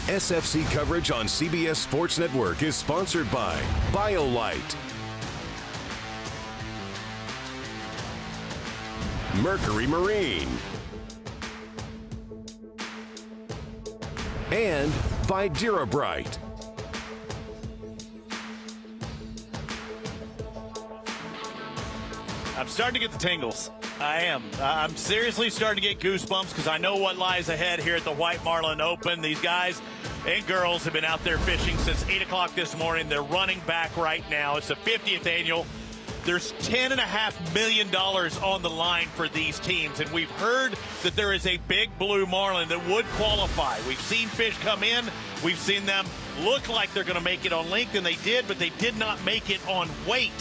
SFC coverage on CBS Sports Network is sponsored by BioLite, Mercury Marine, and by Durabright. I'm starting to get the tingles. I am. I'm seriously starting to get goosebumps because I know what lies ahead here at the White Marlin Open. These guys and girls have been out there fishing since 8 o'clock this morning. They're running back right now. It's the 50th annual. There's $10.5 million on the line for these teams, and we've heard that there is a big blue marlin that would qualify. We've seen fish come in. We've seen them look like they're going to make it on length, and they did, but they did not make it on weight.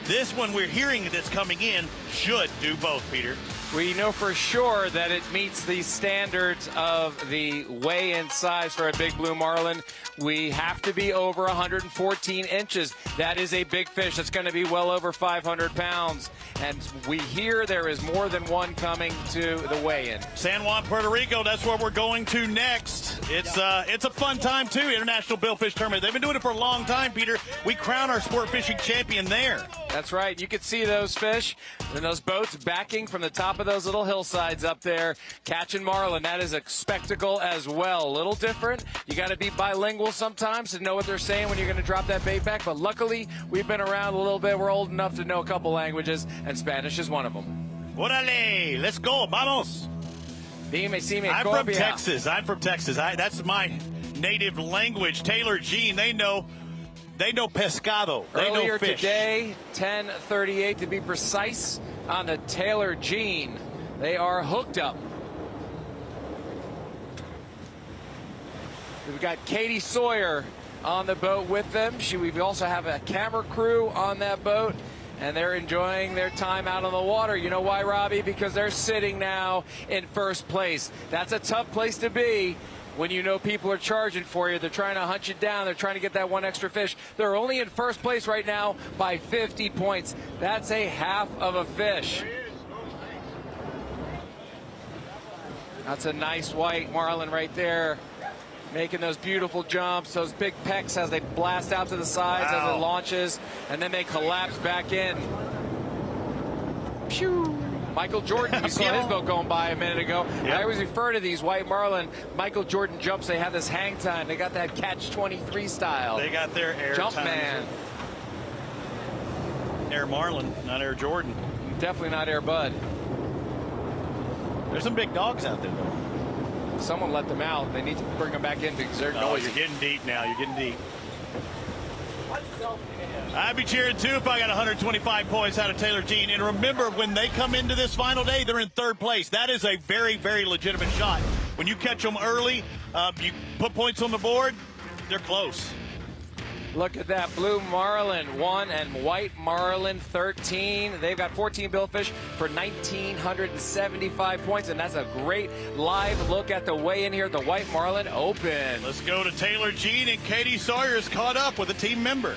This one we're hearing that's coming in should do both, Peter. We know for sure that it meets the standards of the weigh-in size for a big blue marlin. We have to be over 114 inches. That is a big fish. That's going to be well over 500 pounds. And we hear there is more than one coming to the weigh-in. San Juan, Puerto Rico, that's where we're going to next. It's a fun time, too, International Billfish Tournament. They've been doing it for a long time, Peter. We crown our sport fishing champion there. That's right. You can see those fish and those boats backing from the top of those little hillsides up there, catching marlin. That is a spectacle as well. A little different. You got to be bilingual sometimes to know what they're saying when you're going to drop that bait back. But luckily, we've been around a little bit. We're old enough to know a couple languages, and Spanish is one of them. Órale, let's go, vamos. I'm from Texas. That's my native language. Taylor Jean, they know pescado. They Earlier know fish. today, 10:38 to be precise, on the Taylor Jean. They are hooked up. We've got Katie Sawyer on the boat with them. We also have a camera crew on that boat, and they're enjoying their time out on the water. You know why, Robbie? Because they're sitting now in first place. That's a tough place to be when you know people are charging for you. They're trying to hunt you down. They're trying to get that one extra fish. They're only in first place right now by 50 points. That's a half of a fish. That's a nice white marlin right there, making those beautiful jumps, those big pecks as they blast out to the sides as it launches, and then they collapse back in. Phew. Michael Jordan, we saw his boat going by a minute ago. Yep. I always refer to these white marlin, Michael Jordan jumps. They have this hang time. They got that catch 23 style. They got their air jump time. Man. Air Marlin, not Air Jordan. Definitely not Air Bud. There's some big dogs out there, though. Someone let them out. They need to bring them back in because they're noisy. You're getting deep now. You're getting deep. I'd be cheering, too, if I got 125 points out of Taylor Jean. And remember, when they come into this final day, they're in third place. That is a very, very legitimate shot. When you catch them early, you put points on the board, they're close. Look at that. Blue marlin 1 and white marlin 13. They've got 14 billfish for 1,975 points, and that's a great live look at the weigh-in here. The white marlin open. Let's go to Taylor Jean, and Katie Sawyer is caught up with a team member.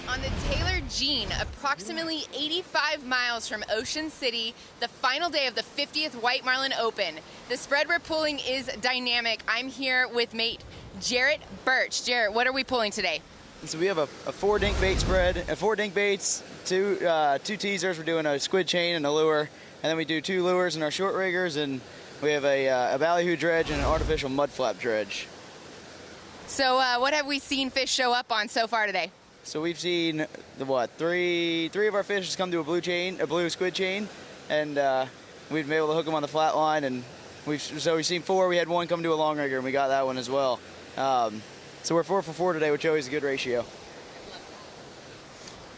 On the Taylor Jean, approximately 85 miles from Ocean City, the final day of the 50th White Marlin Open. The spread we're pulling is dynamic. I'm here with mate Jarrett Birch. Jarrett, what are we pulling today? So we have a 4 dink bait spread, 4 dink baits, two teasers. We're doing a squid chain and a lure, and then we do 2 lures in our short riggers, and we have a ballyhoo dredge and an artificial mud flap dredge. So what have we seen fish show up on so far today? So we've seen three of our fish has come to a blue squid chain, and we've been able to hook them on the flat line, and we've seen 4. We had 1 come to a long rigger, and we got that one as well. So we're 4 for 4 today, which is always a good ratio.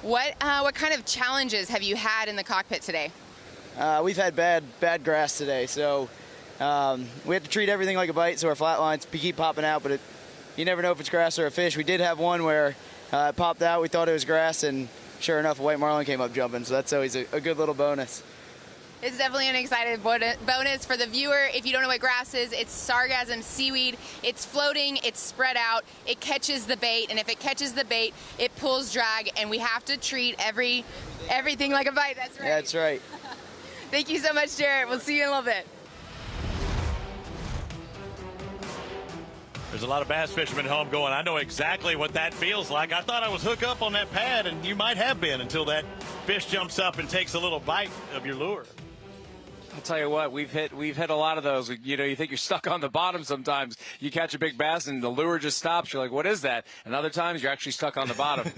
What kind of challenges have you had in the cockpit today? We've had bad grass today, so we have to treat everything like a bite. So our flat lines keep popping out, but you never know if it's grass or a fish. We did have one where it popped out. We thought it was grass, and sure enough, a white marlin came up jumping. So that's always a good little bonus. It's definitely an exciting bonus for the viewer. If you don't know what grass is, it's sargassum seaweed. It's floating, it's spread out, it catches the bait, and if it catches the bait, it pulls drag, and we have to treat everything like a bite. That's right. That's right. Thank you so much, Jarrett. We'll see you in a little bit. There's a lot of bass fishermen at home going, I know exactly what that feels like. I thought I was hooked up on that pad, and you might have been until that fish jumps up and takes a little bite of your lure. I'll tell you what, we've hit a lot of those. You know, you think you're stuck on the bottom sometimes. You catch a big bass and the lure just stops. You're like, what is that? And other times you're actually stuck on the bottom.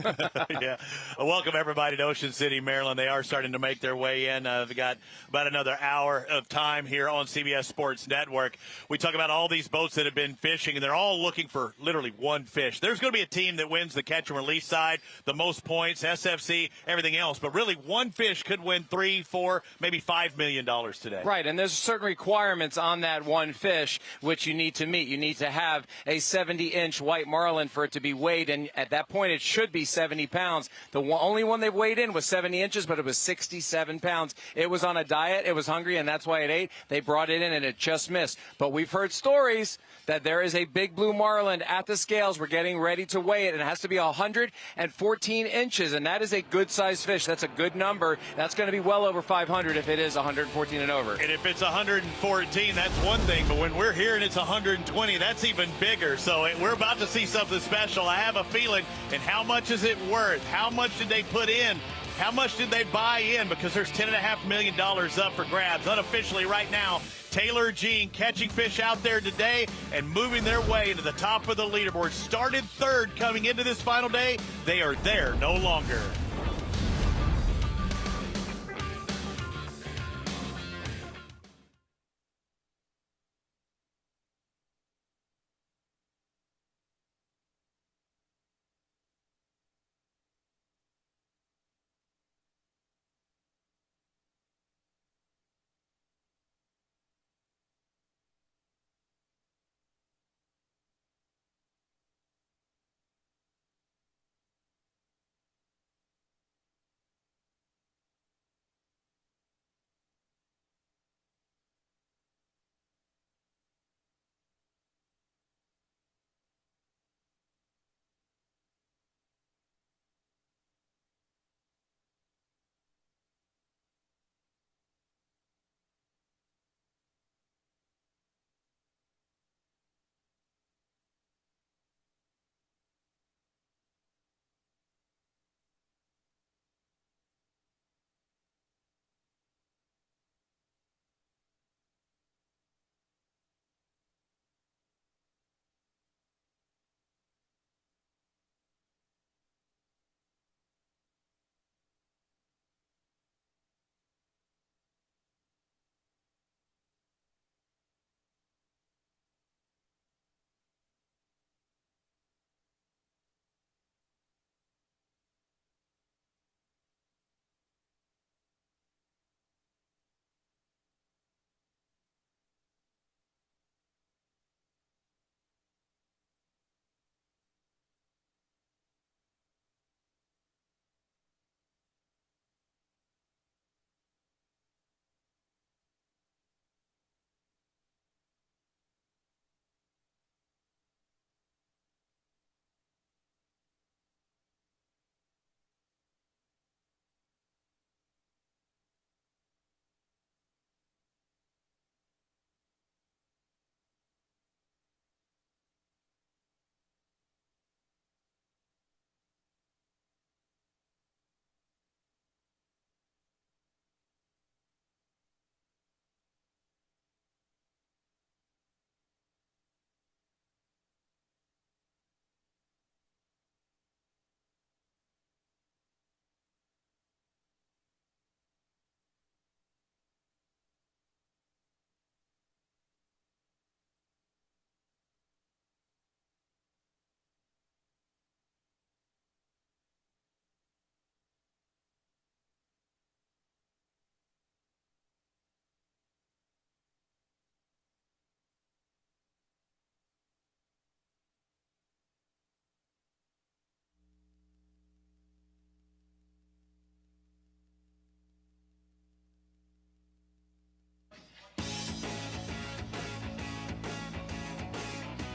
Yeah. Well, welcome everybody to Ocean City, Maryland. They are starting to make their way in. They've got about another hour of time here on CBS Sports Network. We talk about all these boats that have been fishing, and they're all looking for literally one fish. There's going to be a team that wins the catch and release side, the most points, SFC, everything else. But really, one fish could win $3, $4, maybe $5 million today. today. Right, and there's certain requirements on that one fish which you need to meet. You need to have a 70-inch white marlin for it to be weighed, and at that point it should be 70 pounds. The only one they weighed in was 70 inches, but it was 67 pounds. It was on a diet, it was hungry, and that's why it ate. They brought it in, and it just missed. But we've heard stories that there is a big blue marlin at the scales. We're getting ready to weigh it, and it has to be 114 inches, and that is a good-sized fish. That's a good number. That's going to be well over 500 if it is 114 and over. And if it's 114, that's one thing, but when we're hearing it's 120, that's even bigger. So we're about to see something special. I have a feeling. And how much is it worth? How much did they put in? How much did they buy in? Because there's $10.5 million up for grabs. Unofficially right now, Taylor Jean catching fish out there today and moving their way into the top of the leaderboard. Started third coming into this final day. They are there no longer.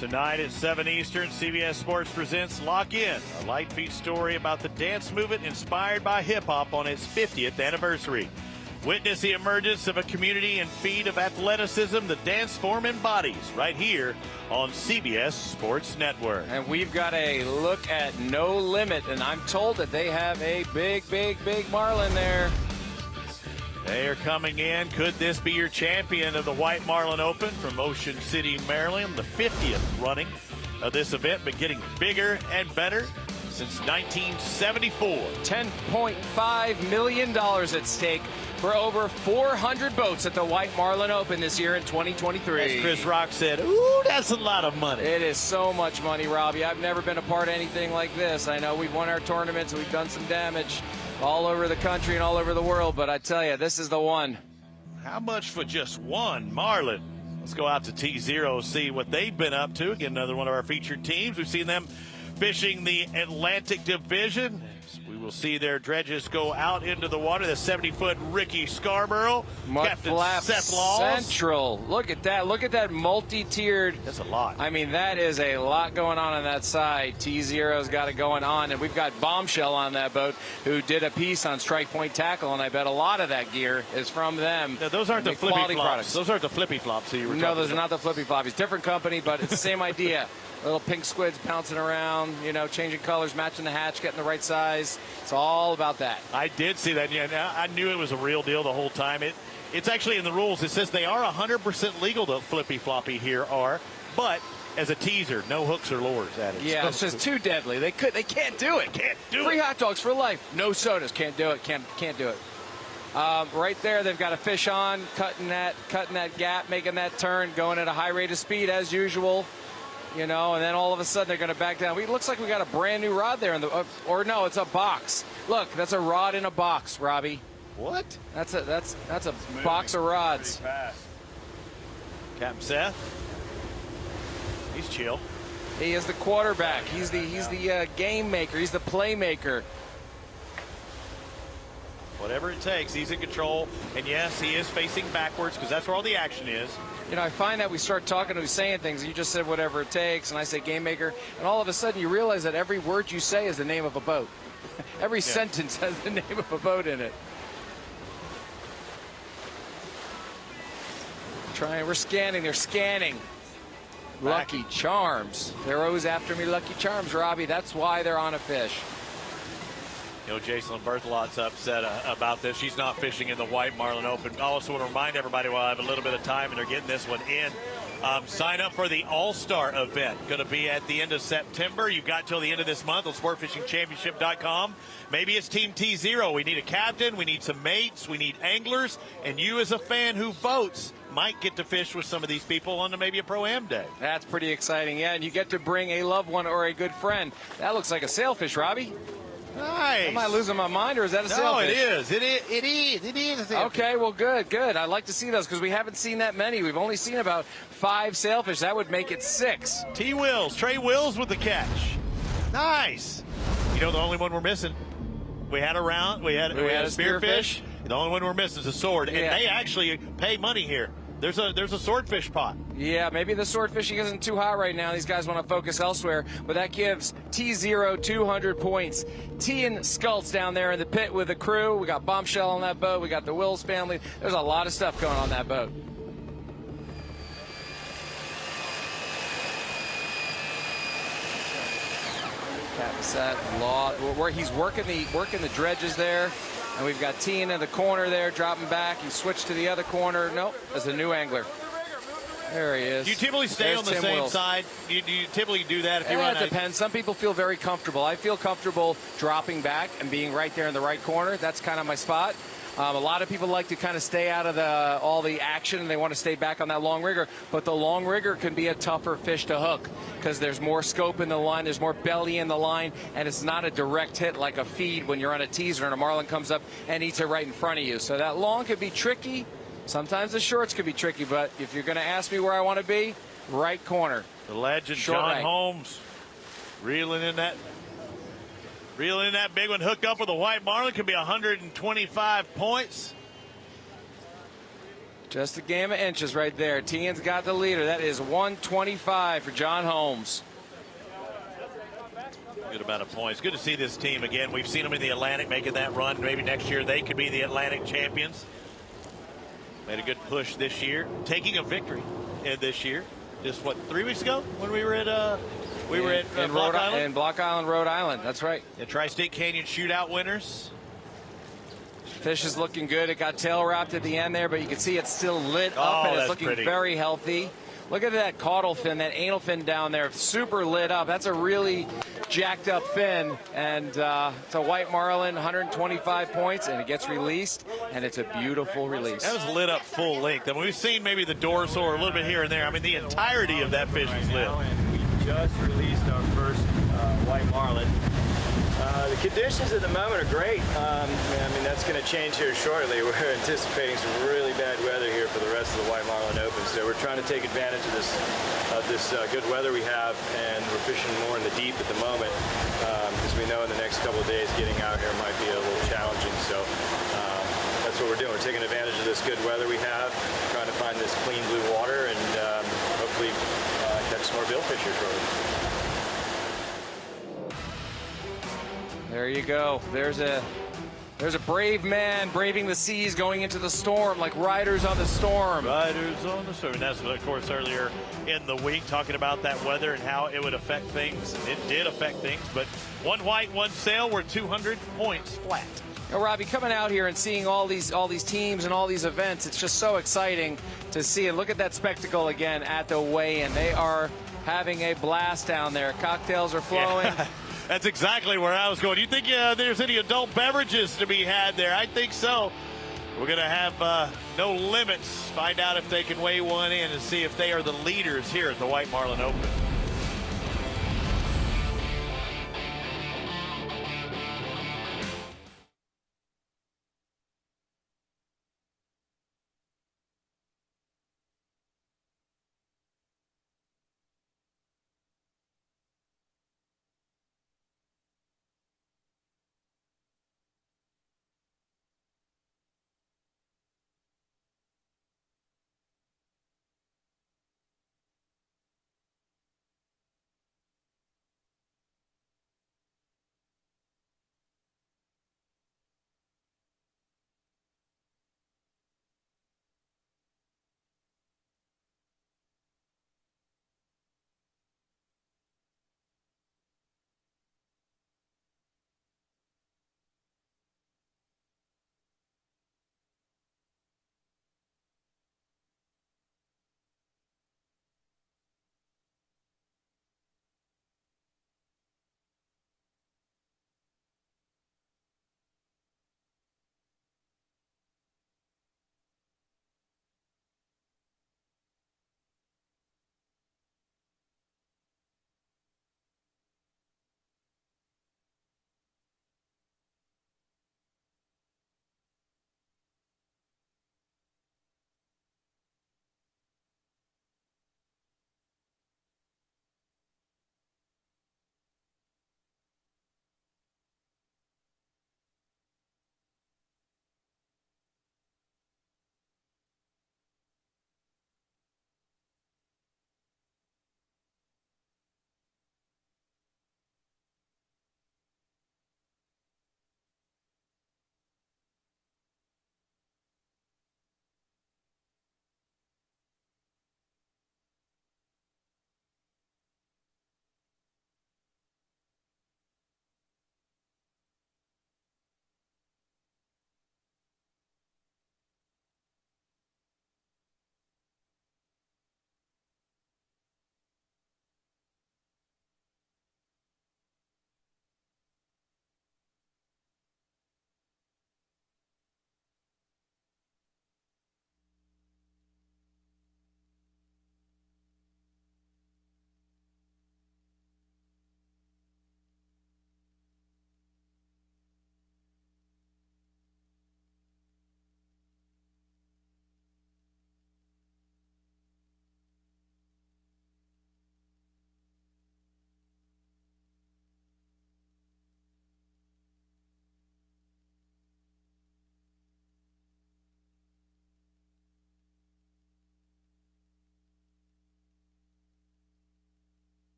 Tonight at 7 Eastern, CBS Sports presents Lock In, a light feet story about the dance movement inspired by hip-hop on its 50th anniversary. Witness the emergence of a community and feat of athleticism the dance form embodies right here on CBS Sports Network. And we've got a look at No Limit, and I'm told that they have a big marlin there. They are coming in. Could this be your champion of the White Marlin Open from Ocean City, Maryland? The 50th running of this event, but getting bigger and better since 1974. $10.5 million at stake for over 400 boats at the White Marlin Open this year in 2023. As Chris Rock said, ooh, that's a lot of money. It is so much money, Robbie. I've never been a part of anything like this. I know we've won our tournaments, we've done some damage all over the country and all over the world, but I tell you, this is the one. How much for just one Marlin? Let's go out to T0, see what they've been up to. Again, another one of our featured teams. We've seen them fishing the Atlantic Division. We will see their dredges go out into the water. The 70-foot Ricky Scarborough, Captain Mudflap Seth Laws. Central. Look at that. Look at that multi-tiered. That's a lot. I mean, that is a lot going on that side. T0's got it going on, and we've got Bombshell on that boat who did a piece on Strike Point Tackle, and I bet a lot of that gear is from them. Now, those aren't the flippy flops. Products. Those aren't the flippy flops that you were talking No, those about. are not the flippy floppies. Different company, but it's the same idea. Little pink squids bouncing around, you know, changing colors, matching the hatch, getting the right size. It's all about that. I did see that. Yeah, I knew it was a real deal the whole time. It's actually in the rules. It says they are 100% legal, the flippy floppy here are, but as a teaser, no hooks or lures added. Yeah, it's just too deadly. They can't do it. Can't do Free it. hot dogs for life. No sodas. Can't do it. Can't do it. Right there, they've got a fish on, cutting that gap, making that turn, going at a high rate of speed as usual. You know, and then all of a sudden they're going to back down. It looks like we got a brand new rod there in the, or no, it's a box. Look, that's a rod in a box, Robbie. What? That's a box of rods. Captain Seth, he's chill. He is the quarterback. He's the game maker. He's the playmaker. Whatever it takes, he's in control. And yes, he is facing backwards because that's where all the action is. You know, I find that we start talking and saying things. You just said whatever it takes, and I say game maker, and all of a sudden you realize that every word you say is the name of a boat. Every sentence has the name of a boat in it. We're scanning. They're scanning. Lucky Charms. They're always after me, Lucky Charms, Robbie. That's why they're on a fish. You know, Jason Berthelot's upset about this. She's not fishing in the White Marlin Open. I also want to remind everybody while I have a little bit of time and they're getting this one in. Sign up for the All-Star event. Going to be at the end of September. You've got till the end of this month on sportfishingchampionship.com. Maybe it's Team T0. We need a captain. We need some mates. We need anglers. And you as a fan who votes might get to fish with some of these people on maybe a Pro-Am day. That's pretty exciting. Yeah, and you get to bring a loved one or a good friend. That looks like a sailfish, Robbie. Nice. Am I losing my mind, or is that a sailfish? No, it is. It is a sailfish. Okay, well, good. I'd like to see those because we haven't seen that many. We've only seen about 5 sailfish. That would make it 6. Trey Wills with the catch. Nice. You know the only one we're missing? We had a round. We had a spearfish. The only one we're missing is a sword. And they actually pay money here. There's a swordfish pot. Yeah, maybe the sword fishing isn't too hot right now. These guys want to focus elsewhere, but that gives T0 200 points. T and Skults down there in the pit with the crew. We got Bombshell on that boat. We got the Wills family. There's a lot of stuff going on that boat. Captain Seth, where he's working the dredges there. And we've got Tien in the corner there, dropping back. He switched to the other corner. Nope, that's a new angler. There he is. Do you typically stay on the same side? Do you typically do that if you run? It depends. Some people feel very comfortable. I feel comfortable dropping back and being right there in the right corner. That's kind of my spot. A lot of people like to kind of stay out of all the action, and they want to stay back on that long rigger. But the long rigger can be a tougher fish to hook because there's more scope in the line, there's more belly in the line, and it's not a direct hit like a feed when you're on a teaser and a marlin comes up and eats it right in front of you. So that long could be tricky. Sometimes the shorts could be tricky, but if you're going to ask me where I want to be, right corner. The legend, John Holmes, reeling in that big one, hooked up with a white marlin, could be 125 points. Just a game of inches right there. Tien's got the leader. That is 125 for John Holmes. Good amount of points. Good to see this team again. We've seen them in the Atlantic making that run. Maybe next year they could be the Atlantic champions. Made a good push this year, taking a victory this year. Just 3 weeks ago when we were at Block Island? In Block Island, Rhode Island. That's right. The Tri-State Canyon Shootout winners. Fish is looking good. It got tail wrapped at the end there, but you can see it's still lit up and it's looking very healthy. Look at that caudal fin, that anal fin down there, super lit up. That's a really jacked up fin, and it's a white marlin, 125 points, and it gets released, and it's a beautiful release. That was lit up full length. I mean, we've seen maybe the dorsal or a little bit here and there. I mean, the entirety of that fish is lit. And we just released our first white marlin. The conditions at the moment are great. I mean, that's going to change here shortly. We're anticipating some really bad weather here for the rest of the White Marlin Open, so we're trying to take advantage of this good weather we have, and we're fishing more in the deep at the moment because we know in the next couple of days getting out here might be a little challenging. So that's what we're doing. We're taking advantage of this good weather we have, trying to find this clean blue water, and hopefully catch some more billfish here shortly. There you go. There's a brave man braving the seas, going into the storm like riders on the storm. Riders on the storm. And that's, of course, earlier in the week, talking about that weather and how it would affect things. It did affect things, but one white, one sail. We're 200 points flat. You know, Robbie, coming out here and seeing all these teams and all these events, it's just so exciting to see. And look at that spectacle again at the weigh-in. They are having a blast down there. Cocktails are flowing. Yeah. That's exactly where I was going. Do you think there's any adult beverages to be had there? I think so. We're going to have no limits. Find out if they can weigh one in and see if they are the leaders here at the White Marlin Open.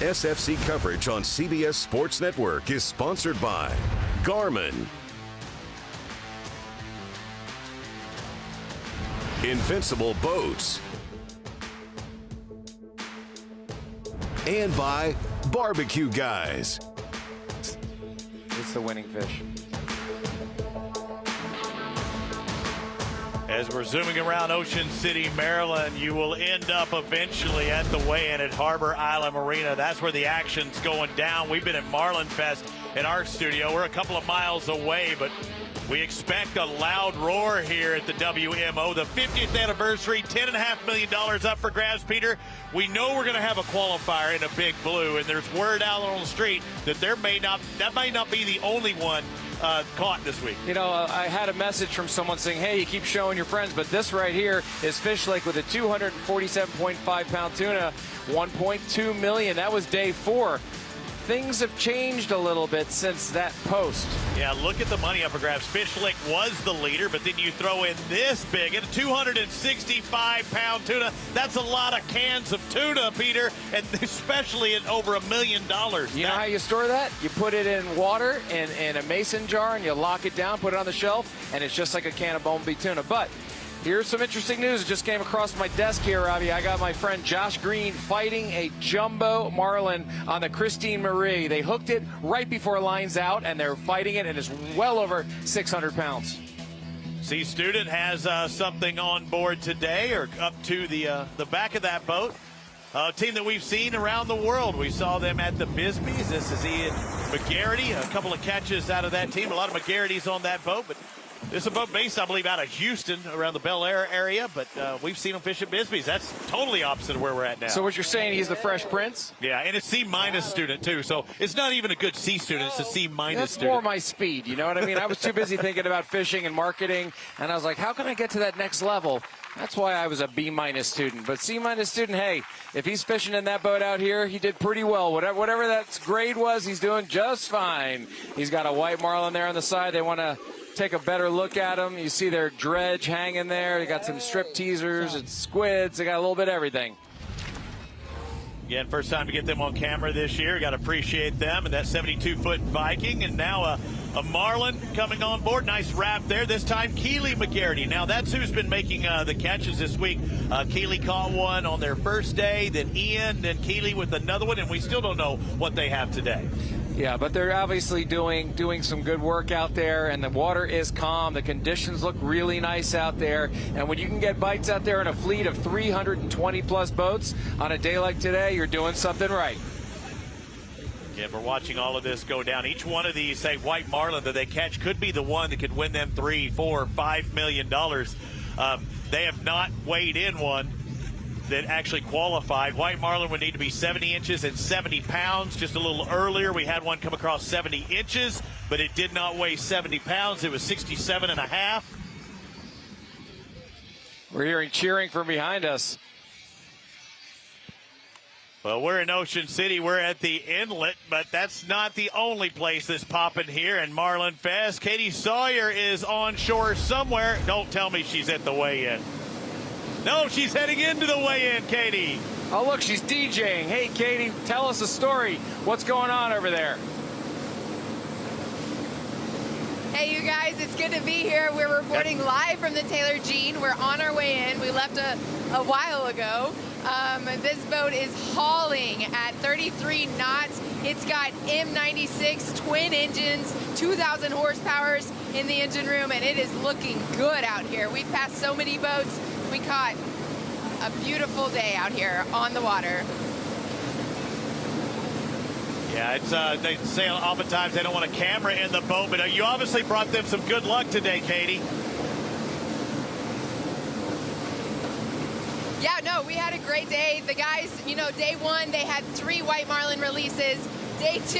SFC coverage on CBS Sports Network is sponsored by Garmin, Invincible Boats, and by Barbecue Guys. It's the winning fish. As we're zooming around Ocean City, Maryland, you will end up eventually at the weigh-in at Harbor Island Marina. That's where the action's going down. We've been at Marlin Fest in our studio. We're a couple of miles away, but We expect a loud roar here at the WMO. The 50th anniversary, $10.5 million up for grabs, Peter. We know we're going to have a qualifier in a Big Blue, and there's word out on the street that that may not be the only one caught this week. You know, I had a message from someone saying, hey, you keep showing your friends, but this right here is Fish Lake with a 247.5-pound tuna, $1.2 million. That was day 4. Things have changed a little bit since that post. Yeah, look at the money up for grabs. Fish Lick was the leader, but then you throw in this big, a 265-pound tuna. That's a lot of cans of tuna, Peter, and especially at over $1 million. You know how you store that? You put it in water in a mason jar, and you lock it down, put it on the shelf, and it's just like a can of Bumblebee tuna. But here's some interesting news. It just came across my desk here, Robbie. I got my friend Josh Green fighting a jumbo marlin on the Christine Marie. They hooked it right before lines out, and they're fighting it, and it's well over 600 pounds. See, Student has something on board today, or up to the back of that boat. A team that we've seen around the world. We saw them at the Bisbees. This is Ian McGarity. A couple of catches out of that team. A lot of McGarities on that boat, but this is a boat based, I believe, out of Houston, around the Bel Air area, but we've seen him fish at Bisbee's. That's totally opposite of where we're at now. So what you're saying, he's the Fresh Prince? Yeah, and it's C- student, too. So it's not even a good C student. It's a C- student. That's more my speed, you know what I mean? I was too busy thinking about fishing and marketing, and I was like, how can I get to that next level? That's why I was a B- student. But C- student, hey, if he's fishing in that boat out here, he did pretty well. Whatever that grade was, he's doing just fine. He's got a white marlin there on the side. They want to take a better look at them. You see their dredge hanging there. They got some strip teasers and squids. They got a little bit of everything. Again, first time to get them on camera this year. Got to appreciate them and that 72-foot Viking. And now a Marlin coming on board. Nice wrap there. This time, Keely McGarity. Now, that's who's been making the catches this week. Keely caught one on their first day, then Ian, then Keely with another one, and we still don't know what they have today. Yeah, but they're obviously doing some good work out there, and the water is calm. The conditions look really nice out there, and when you can get bites out there in a fleet of 320-plus boats on a day like today, you're doing something right. Yeah, we're watching all of this go down. Each one of these, say, white marlin that they catch could be the one that could win them $3, $4, $5 million. They have not weighed in one that actually qualified. White marlin would need to be 70 inches and 70 pounds. Just a little earlier, we had one come across 70 inches, but it did not weigh 70 pounds. It was 67 and a half. We're hearing cheering from behind us. Well, we're in Ocean City. We're at the inlet, but that's not the only place that's popping here in Marlin Fest. Katie Sawyer is on shore somewhere. Don't tell me she's at the weigh-in. No, she's heading into the weigh-in, Katie. Oh, look, she's DJing. Hey, Katie, tell us a story. What's going on over there? Hey, you guys, it's good to be here. We're reporting live from the Taylor Jean. We're on our way in. We left a while ago. This boat is hauling at 33 knots. It's got M96 twin engines, 2,000 horsepower in the engine room, and it is looking good out here. We've passed so many boats. We caught a beautiful day out here on the water. Yeah, it's they say oftentimes they don't want a camera in the boat, but you obviously brought them some good luck today, Katie. Yeah, no, we had a great day. The guys, you know, day 1, they had 3 white marlin releases. Day 2,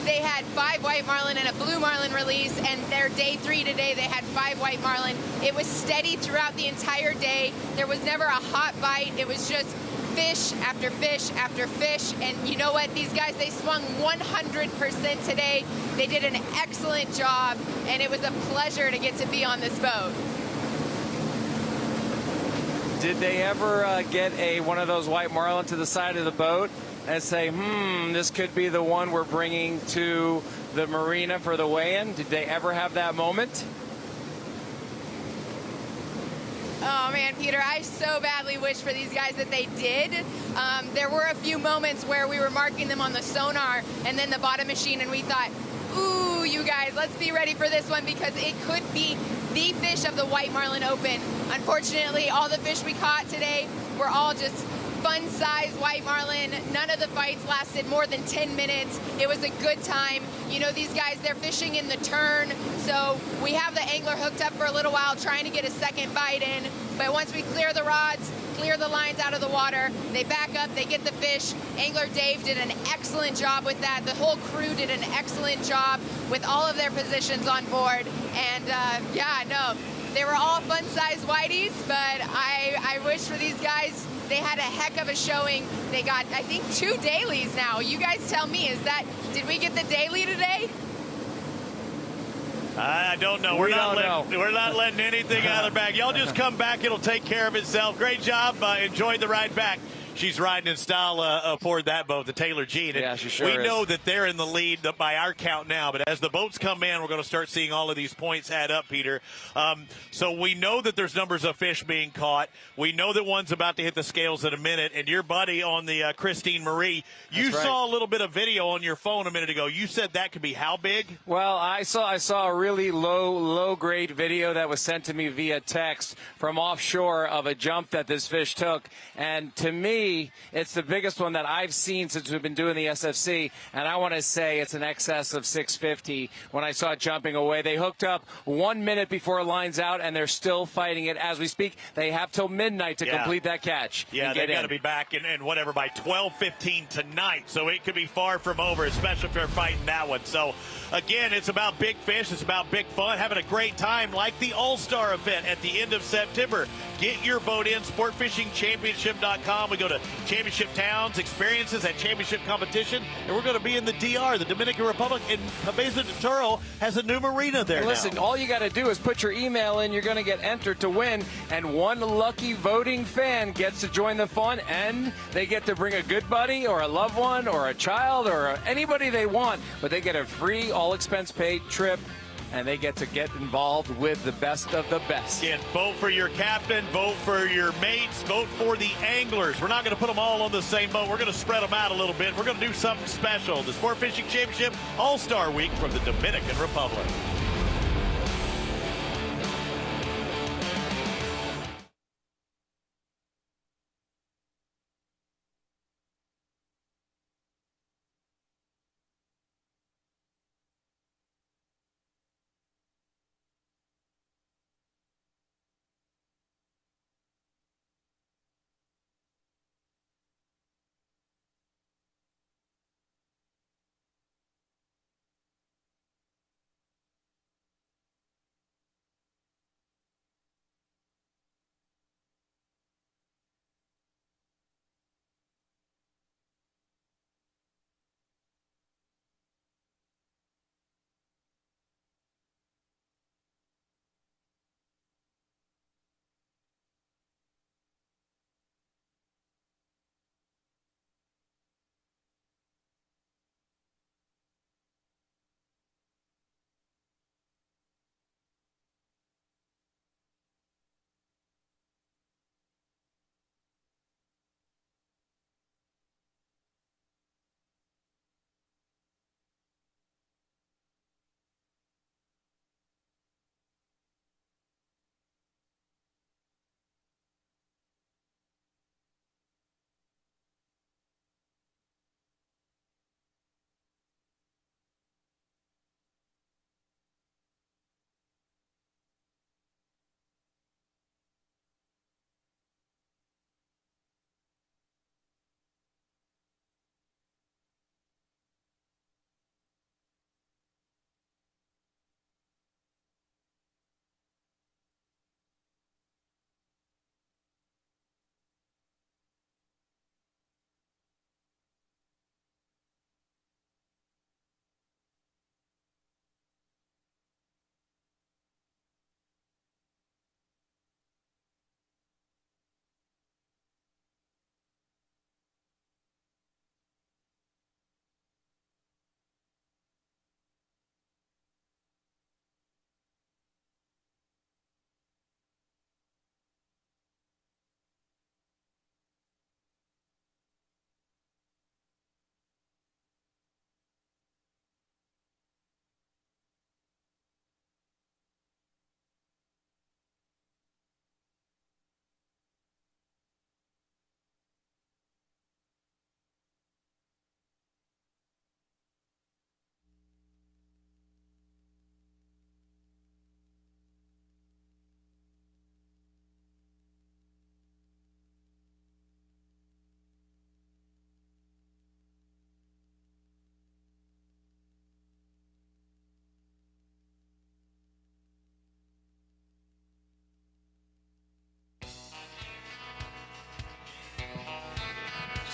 they had 5 white marlin and a blue marlin release, and their day 3 today, they had 5 white marlin. It was steady throughout the entire day. There was never a hot bite. It was just fish after fish after fish, and you know what? These guys, they swung 100% today. They did an excellent job, and it was a pleasure to get to be on this boat. Did they ever get one of those white marlin to the side of the boat and say, this could be the one we're bringing to the marina for the weigh-in? Did they ever have that moment? Oh man, Peter, I so badly wish for these guys that they did. There were a few moments where we were marking them on the sonar and then the bottom machine, and we thought, ooh, you guys, let's be ready for this one because it could be the fish of the White Marlin Open. Unfortunately, all the fish we caught today were all just fun-sized white marlin. None of the fights lasted more than 10 minutes. It was a good time. You know, these guys, they're fishing in the turn, so we have the angler hooked up for a little while trying to get a second bite in, but once we clear the rods, clear the lines out of the water, they back up, they get the fish. Angler Dave did an excellent job with that. The whole crew did an excellent job with all of their positions on board, and yeah, no, they were all fun-sized whiteys, but I wish for these guys, they had a heck of a showing. They got, I think, 2 dailies now. You guys tell me, did we get the daily today? I don't know. We're not letting anything out of the bag. Y'all just come back. It'll take care of itself. Great job. Enjoyed the ride back. She's riding in style aboard that boat, the Taylor Jean. Yeah, she sure we is. know that they're in the lead by our count now, but as the boats come in, we're going to start seeing all of these points add up, Peter. So we know that there's numbers of fish being caught. We know that one's about to hit the scales in a minute, and your buddy on the Christine Marie, you saw a little bit of video on your phone a minute ago. You said that could be how big? Well, I saw a really low-grade video that was sent to me via text from offshore of a jump that this fish took, and to me, it's the biggest one that I've seen since we've been doing the SFC, and I want to say it's in excess of 650 when I saw it jumping away. They hooked up 1 minute before it lines out, and they're still fighting it as we speak. They have till midnight to complete that catch. Yeah, they've got to be back in whatever by 12:15 tonight, so it could be far from over, especially if they're fighting that one. So, again, it's about big fish. It's about big fun, having a great time like the All-Star event at the end of September. Get your boat in, sportfishingchampionship.com. We go to championship towns, experiences at championship competition, and we're going to be in the DR, the Dominican Republic, and Cabeza de Toro has a new marina there. Listen, now. all you got to do is put your email in. You're going to get entered to win, and one lucky voting fan gets to join the fun, and they get to bring a good buddy or a loved one or a child or anybody they want, but they get a free, all-expense-paid trip, and they get to get involved with the best of the best. Again, vote for your captain, vote for your mates, vote for the anglers. We're not going to put them all on the same boat. We're going to spread them out a little bit. We're going to do something special. The Sport Fishing Championship All-Star Week from the Dominican Republic.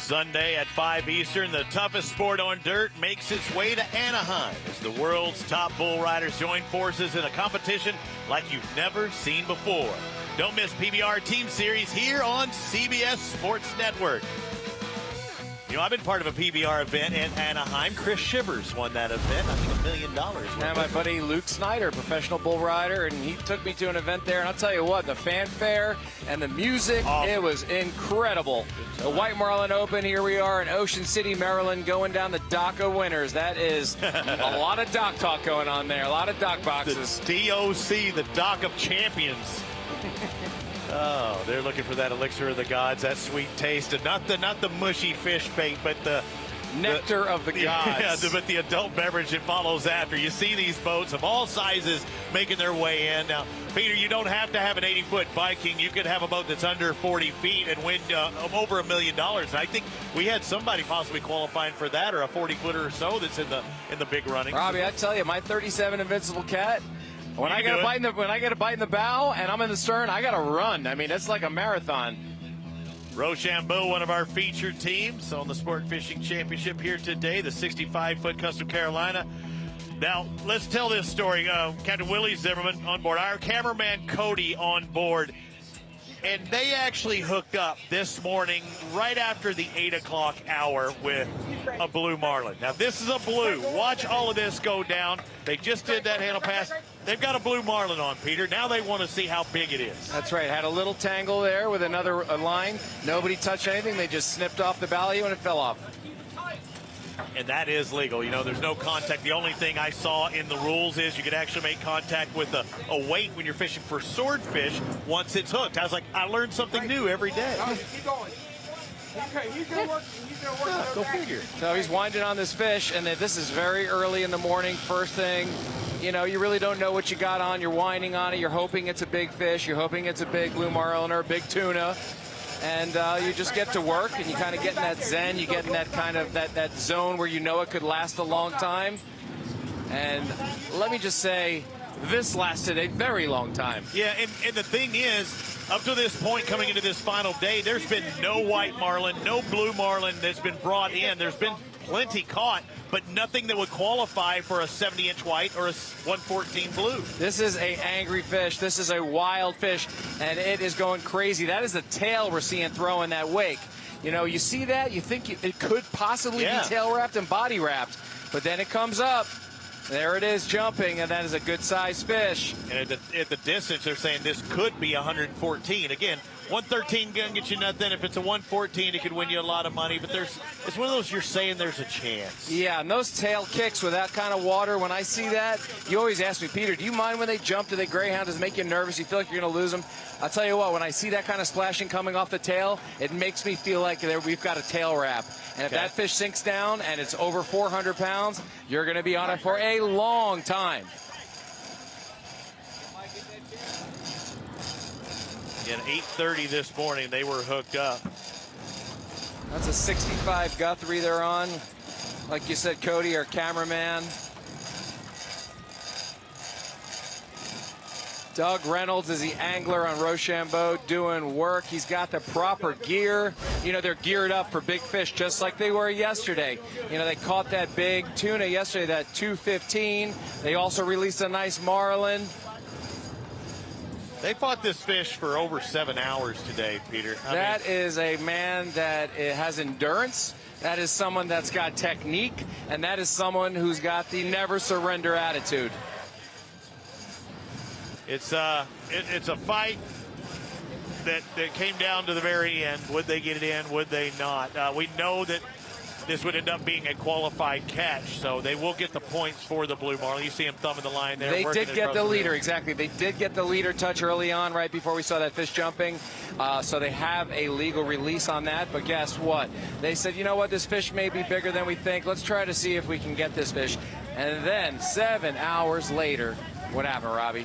Sunday at 5 Eastern, the toughest sport on dirt makes its way to Anaheim as the world's top bull riders join forces in a competition like you've never seen before. Don't miss PBR Team Series here on CBS Sports Network. You know, I've been part of a PBR event in Anaheim. Chris Shivers won that event. I think $1 million. And my buddy Luke Snyder, professional bull rider, and he took me to an event there. And I'll tell you what, the fanfare and the music, it was incredible. The White Marlin Open, here we are in Ocean City, Maryland, going down the dock of winners. That is a lot of dock talk going on there, a lot of dock boxes. The DOC, the dock of champions. Oh, they're looking for that elixir of the gods, that sweet taste, and not the mushy fish bait, but the nectar of the gods. Yeah, but the adult beverage that follows after. You see these boats of all sizes making their way in. Now, Peter, you don't have to have an 80-foot Viking. You could have a boat that's under 40 feet and win over $1 million. And I think we had somebody possibly qualifying for that, or a 40-footer or so that's in the big running. Robbie, I tell you, my 37 Invincible Cat. When I get a bite in the bow and I'm in the stern, I got to run. I mean, it's like a marathon. Rochambeau, one of our featured teams on the Sport Fishing Championship here today, the 65-foot Custom Carolina. Now, let's tell this story. Captain Willie Zimmerman on board, our cameraman Cody on board, and they actually hooked up this morning right after the 8 o'clock hour with a blue marlin. Now, this is a blue. Watch all of this go down. They just did that handle pass. They've got a blue marlin on, Peter. Now they want to see how big it is. That's right. Had a little tangle there with another line. Nobody touched anything. They just snipped off the value and it fell off. And that is legal. You know, there's no contact. The only thing I saw in the rules is you could actually make contact with a weight when you're fishing for swordfish once it's hooked. I was like, I learned something new every day. Keep going. He's going to work. Go figure. So he's winding on this fish, and this is very early in the morning, first thing. You know, you really don't know what you got on. You're winding on it. You're hoping it's a big fish. You're hoping it's a big blue marlin or a big tuna. And you just get to work, and you kind of get in that zen. You get in that kind of that zone where you know it could last a long time. And let me just say, this lasted a very long time. Yeah, and the thing is, up to this point, coming into this final day, there's been no white marlin, no blue marlin that's been brought in. There's been plenty caught, but nothing that would qualify for a 70-inch white or a 114 blue. This is a angry fish. This is a wild fish, and it is going crazy. That is the tail we're seeing throwing that wake. You know, you see that, you think it could possibly be tail wrapped and body wrapped, but then it comes up. There it is jumping, and that is a good-sized fish. And at the distance, they're saying this could be 114. Again, 113 gonna get you nothing. If it's a 114, it could win you a lot of money. But it's one of those you're saying there's a chance. Yeah, and those tail kicks with that kind of water, when I see that, you always ask me, Peter, do you mind when they jump? Do they greyhound? Does it make you nervous? You feel like you're going to lose them? I'll tell you what, when I see that kind of splashing coming off the tail, it makes me feel like we've got a tail wrap. And if that fish sinks down and it's over 400 pounds, you're going to be on it for a long time. Again, 8:30 this morning, they were hooked up. That's a 65 Guthrie they're on. Like you said, Cody, our cameraman. Doug Reynolds is the angler on Rochambeau doing work. He's got the proper gear. You know, they're geared up for big fish just like they were yesterday. You know, they caught that big tuna yesterday, that 215. They also released a nice marlin. They fought this fish for over 7 hours today, Peter. That is a man that has endurance. That is someone that's got technique. And that is someone who's got the never surrender attitude. It's a fight that came down to the very end. Would they get it in? Would they not? We know that this would end up being a qualified catch, so they will get the points for the blue marlin. You see him thumbing the line there. They did get the leader, exactly. They did get the leader touch early on, right before we saw that fish jumping. So they have a legal release on that. But guess what? They said, you know what? This fish may be bigger than we think. Let's try to see if we can get this fish. And then 7 hours later, what happened, Robbie?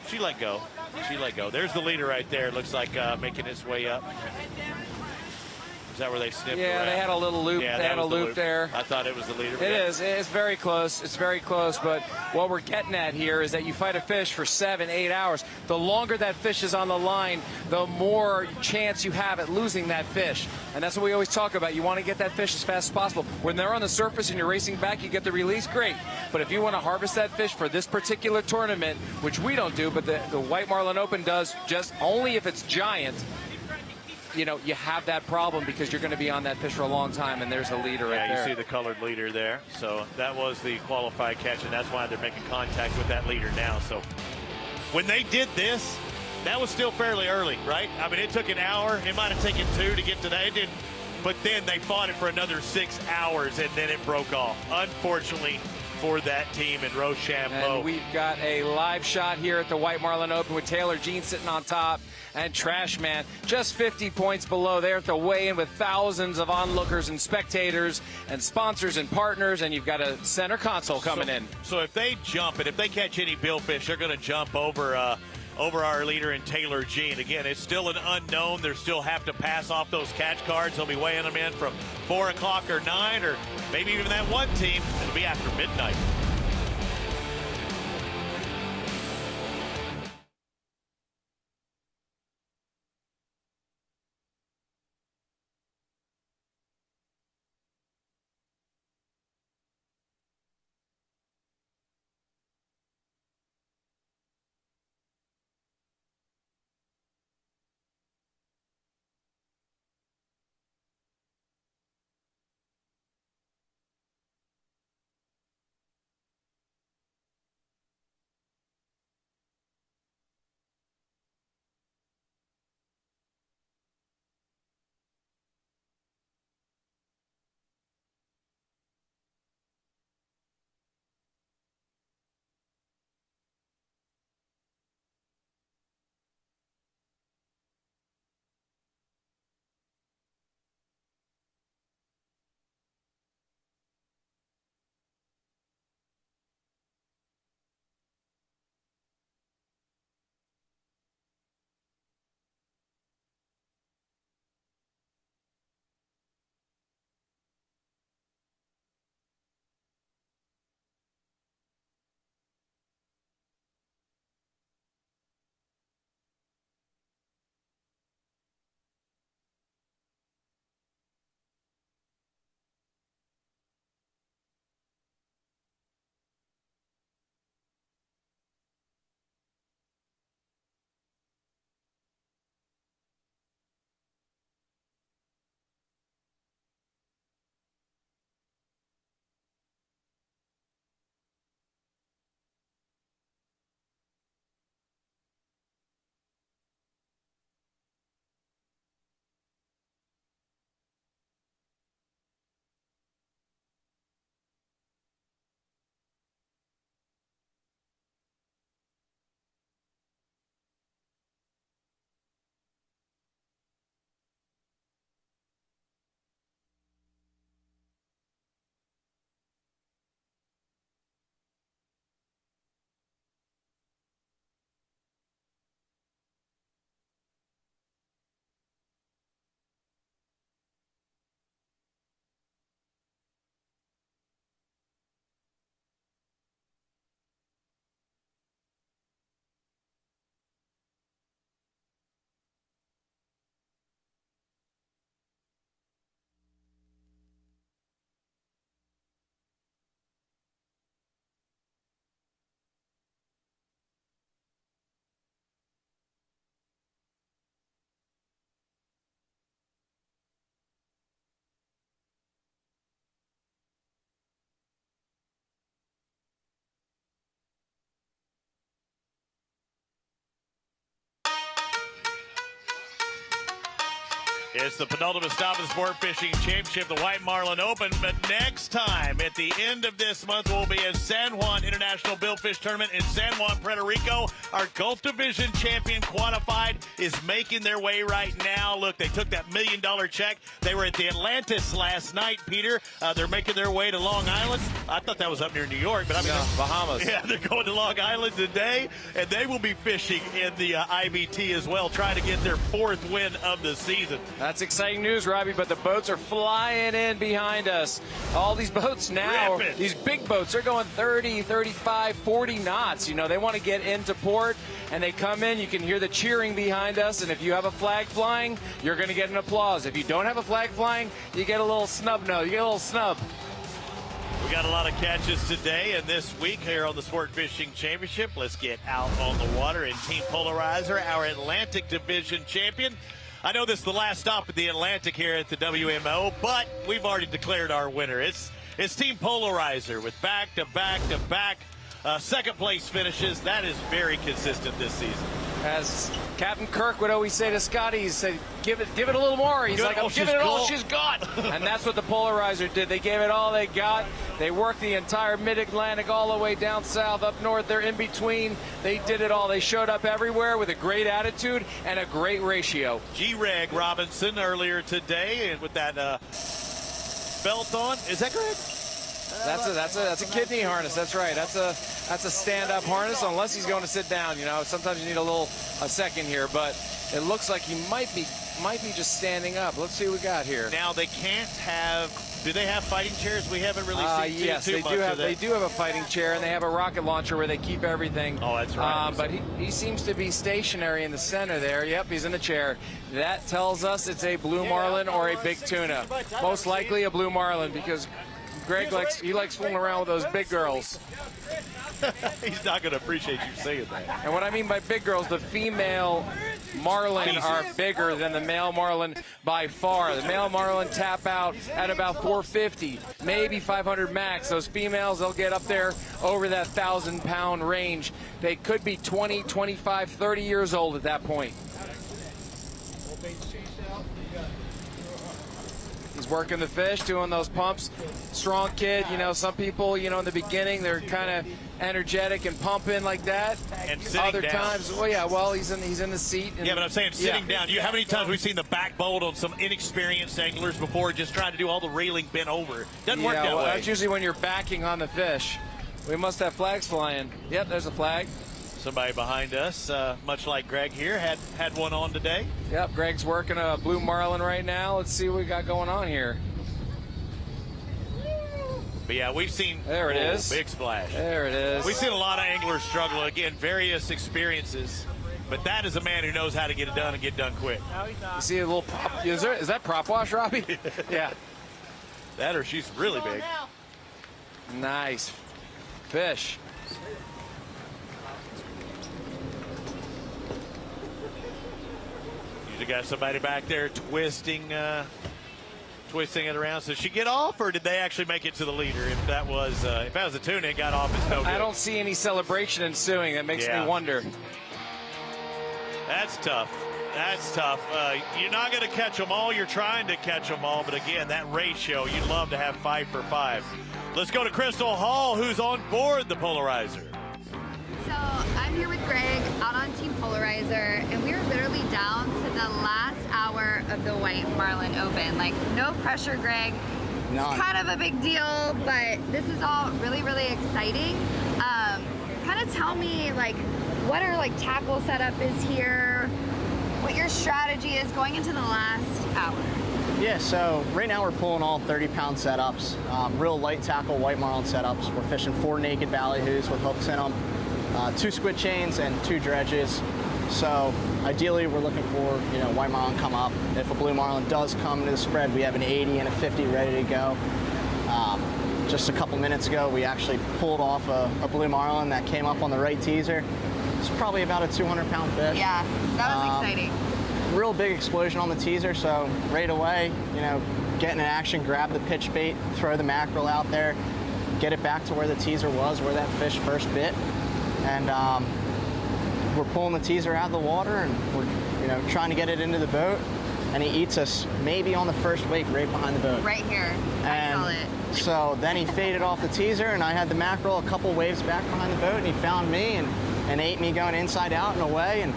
She let go. She let go. There's the leader right there. Looks like making his way up. Is that where they snipped Yeah, around? they had a little loop. Yeah, they had a loop there. I thought it was the leader. It is. It's very close. It's very close. But what we're getting at here is that you fight a fish for 7-8 hours. The longer that fish is on the line, the more chance you have at losing that fish. And that's what we always talk about. You want to get that fish as fast as possible. When they're on the surface and you're racing back, you get the release, great. But if you want to harvest that fish for this particular tournament, which we don't do, but the White Marlin Open does, just only if it's giant, you know, you have that problem because you're going to be on that fish for a long time, and there's a leader right there. Yeah, you see the colored leader there. So that was the qualified catch, and that's why they're making contact with that leader now. So when they did this, that was still fairly early, right? I mean, it took an hour. It might have taken 2 to get to that. It didn't. But then they fought it for another 6 hours, and then it broke off, unfortunately, for that team in Rochambeau. And we've got a live shot here at the White Marlin Open with Taylor Jean sitting on top and Trash Man just 50 points below. They're at the weigh-in with thousands of onlookers and spectators and sponsors and partners, and you've got a center console coming in. So if they jump and if they catch any billfish, they're going to jump over our leader in Taylor Jean. Again, it's still an unknown. They still have to pass off those catch cards. They'll be weighing them in from 4 o'clock or 9, or maybe even that one team. It'll be after midnight. It's the penultimate stop of the Sport Fishing Championship, the White Marlin Open. But next time, at the end of this month, we'll be at San Juan International Billfish Tournament in San Juan, Puerto Rico. Our Gulf Division champion, Quantified, is making their way right now. Look, they took that $1 million check. They were at the Atlantis last night, Peter. They're making their way to Long Island. I thought that was up near New York, but I mean, Bahamas. Yeah, they're going to Long Island today, and they will be fishing in the IBT as well, trying to get their 4th win of the season. That's exciting news, Robbie, but the boats are flying in behind us. All these boats now, these big boats, they're going 30, 35, 40 knots. You know, they want to get into port, and they come in. You can hear the cheering behind us, and if you have a flag flying, you're going to get an applause. If you don't have a flag flying, you get a little snub nose. You get a little snub. We got a lot of catches today and this week here on the Sport Fishing Championship. Let's get out on the water. And Team Polarizer, our Atlantic Division champion. I know this is the last stop at the Atlantic here at the WMO, but we've already declared our winner. It's Team Polarizer with back-to-back-to-back second place finishes. That is very consistent this season. As Captain Kirk would always say to Scotty, he said, give it a little more. He's like, I'm giving it all she's got. And that's what the Polarizer did. They gave it all they got. They worked the entire mid-Atlantic all the way down south, up north. They're in between. They did it all. They showed up everywhere with a great attitude and a great ratio. G-Reg Robinson earlier today, and with that belt on. Is that Greg? That's a kidney harness. That's right. That's a stand-up harness, unless he's going to sit down. You know, sometimes you need a second here, but it looks like he might be just standing up. Let's see what we got here. Now they can't have. Do they have fighting chairs? We haven't really seen yes, too they much do have. of that. They do have a fighting chair, and they have a rocket launcher where they keep everything. Oh, that's right. But he seems to be stationary in the center there. Yep, he's in the chair. That tells us it's a blue marlin or a big tuna. Most likely a blue marlin, because Greg likes fooling around with those big girls. He's not going to appreciate you saying that. And what I mean by big girls, the female marlin are bigger than the male marlin by far. The male marlin tap out at about 450, maybe 500 max. Those females, they'll get up there over that 1,000-pound range. They could be 20, 25, 30 years old at that point. He's working the fish, doing those pumps. Strong kid, you know, some people, you know, in the beginning, they're kind of energetic and pumping like that. And sitting other down. Times, well, yeah, well, he's in the seat. And, yeah, but I'm saying sitting down. How many times we've seen the back bolt on some inexperienced anglers before, just trying to do all the reeling bent over? Doesn't work that way. That's usually when you're backing on the fish. We must have flags flying. Yep, there's a flag. Somebody behind us, much like Greg here, had one on today. Yep, Greg's working a blue marlin right now. Let's see what we got going on here. But yeah, we've seen. There it is. Big splash. There it is. We've seen a lot of anglers struggle. Again, various experiences. But that is a man who knows how to get it done and get done quick. You see a little prop. Is that prop wash, Robbie? Yeah. That or she's really big. Nice fish. Usually got somebody back there twisting it around. So she get off, or did they actually make it to the leader? If that was a tuna, it got off. It's no good. I don't see any celebration ensuing. That makes me wonder. That's tough. That's tough. You're not going to catch them all. You're trying to catch them all. But again, that ratio, you'd love to have 5 for 5. Let's go to Crystal Hall, who's on board the Polarizer. So I'm here with Greg out on Team Polarizer, and we're literally down to the last hour of the White Marlin Open. Like, no pressure, Greg. None. It's kind of a big deal, but this is all really, really exciting. Kind of tell me, like, what our tackle setup is here, what your strategy is going into the last hour. Yeah, so right now we're pulling all 30-pound setups, real light tackle white marlin setups. We're fishing 4 naked ballyhoos with hooks in them, 2 squid chains and 2 dredges. So ideally we're looking for, white marlin come up. If a blue marlin does come to the spread, we have an 80 and a 50 ready to go. Just a couple minutes ago, we actually pulled off a blue marlin that came up on the right teaser. It's probably about a 200-pound fish. Yeah, that was exciting. Real big explosion on the teaser, so right away, get in action, grab the pitch bait, throw the mackerel out there, get it back to where the teaser was, where that fish first bit, and we're pulling the teaser out of the water, and we're trying to get it into the boat, and he eats us maybe on the first wake right behind the boat. Right here. And I saw it. So then he faded off the teaser, and I had the mackerel a couple waves back behind the boat, and he found me and ate me going inside out and away, and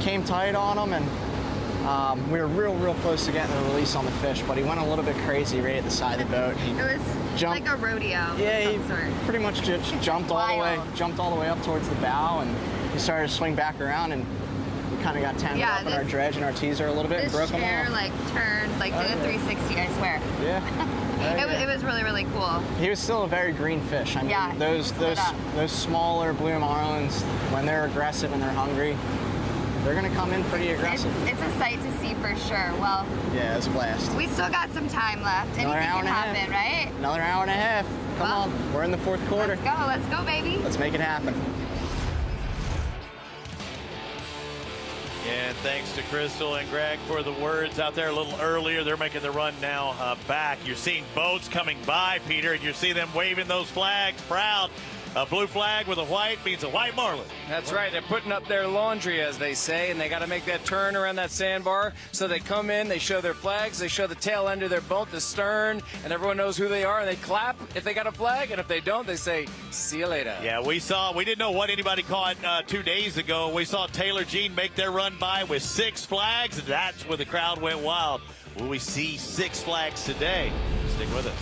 came tight on him, and we were real close to getting the release on the fish, but he went a little bit crazy right at the side of the boat. It was like a rodeo. Yeah, he pretty much just jumped all the way up towards the bow, and he started to swing back around, and we kind of got tangled up in our dredge and our teaser a little bit and broke them chair, off. like turned, like did a 360, I swear. Yeah. It was really, really cool. He was still a very green fish. I mean, Yeah, those smaller blue marlins, when they're aggressive and they're hungry, they're going to come in pretty aggressive. It's a sight to see for sure. Well, yeah, it's a blast. We still got some time left. Another Anything hour can and a half. happen, right? Another hour and a half. Come on. We're in the fourth quarter. Let's go, baby. Let's make it happen. And thanks to Crystal and Greg for the words out there a little earlier. They're making the run now back. You're seeing boats coming by, Peter, and you see them waving those flags, proud. A blue flag with a white means a white marlin. That's right. They're putting up their laundry, as they say, and they got to make that turn around that sandbar. So they come in, they show their flags, they show the tail end of their boat, the stern, and everyone knows who they are, and they clap if they got a flag, and if they don't, they say, see you later. Yeah, we didn't know what anybody caught 2 days ago. We saw Taylor Jean make their run by with 6 flags, and that's where the crowd went wild. Will we see 6 flags today? Stick with us.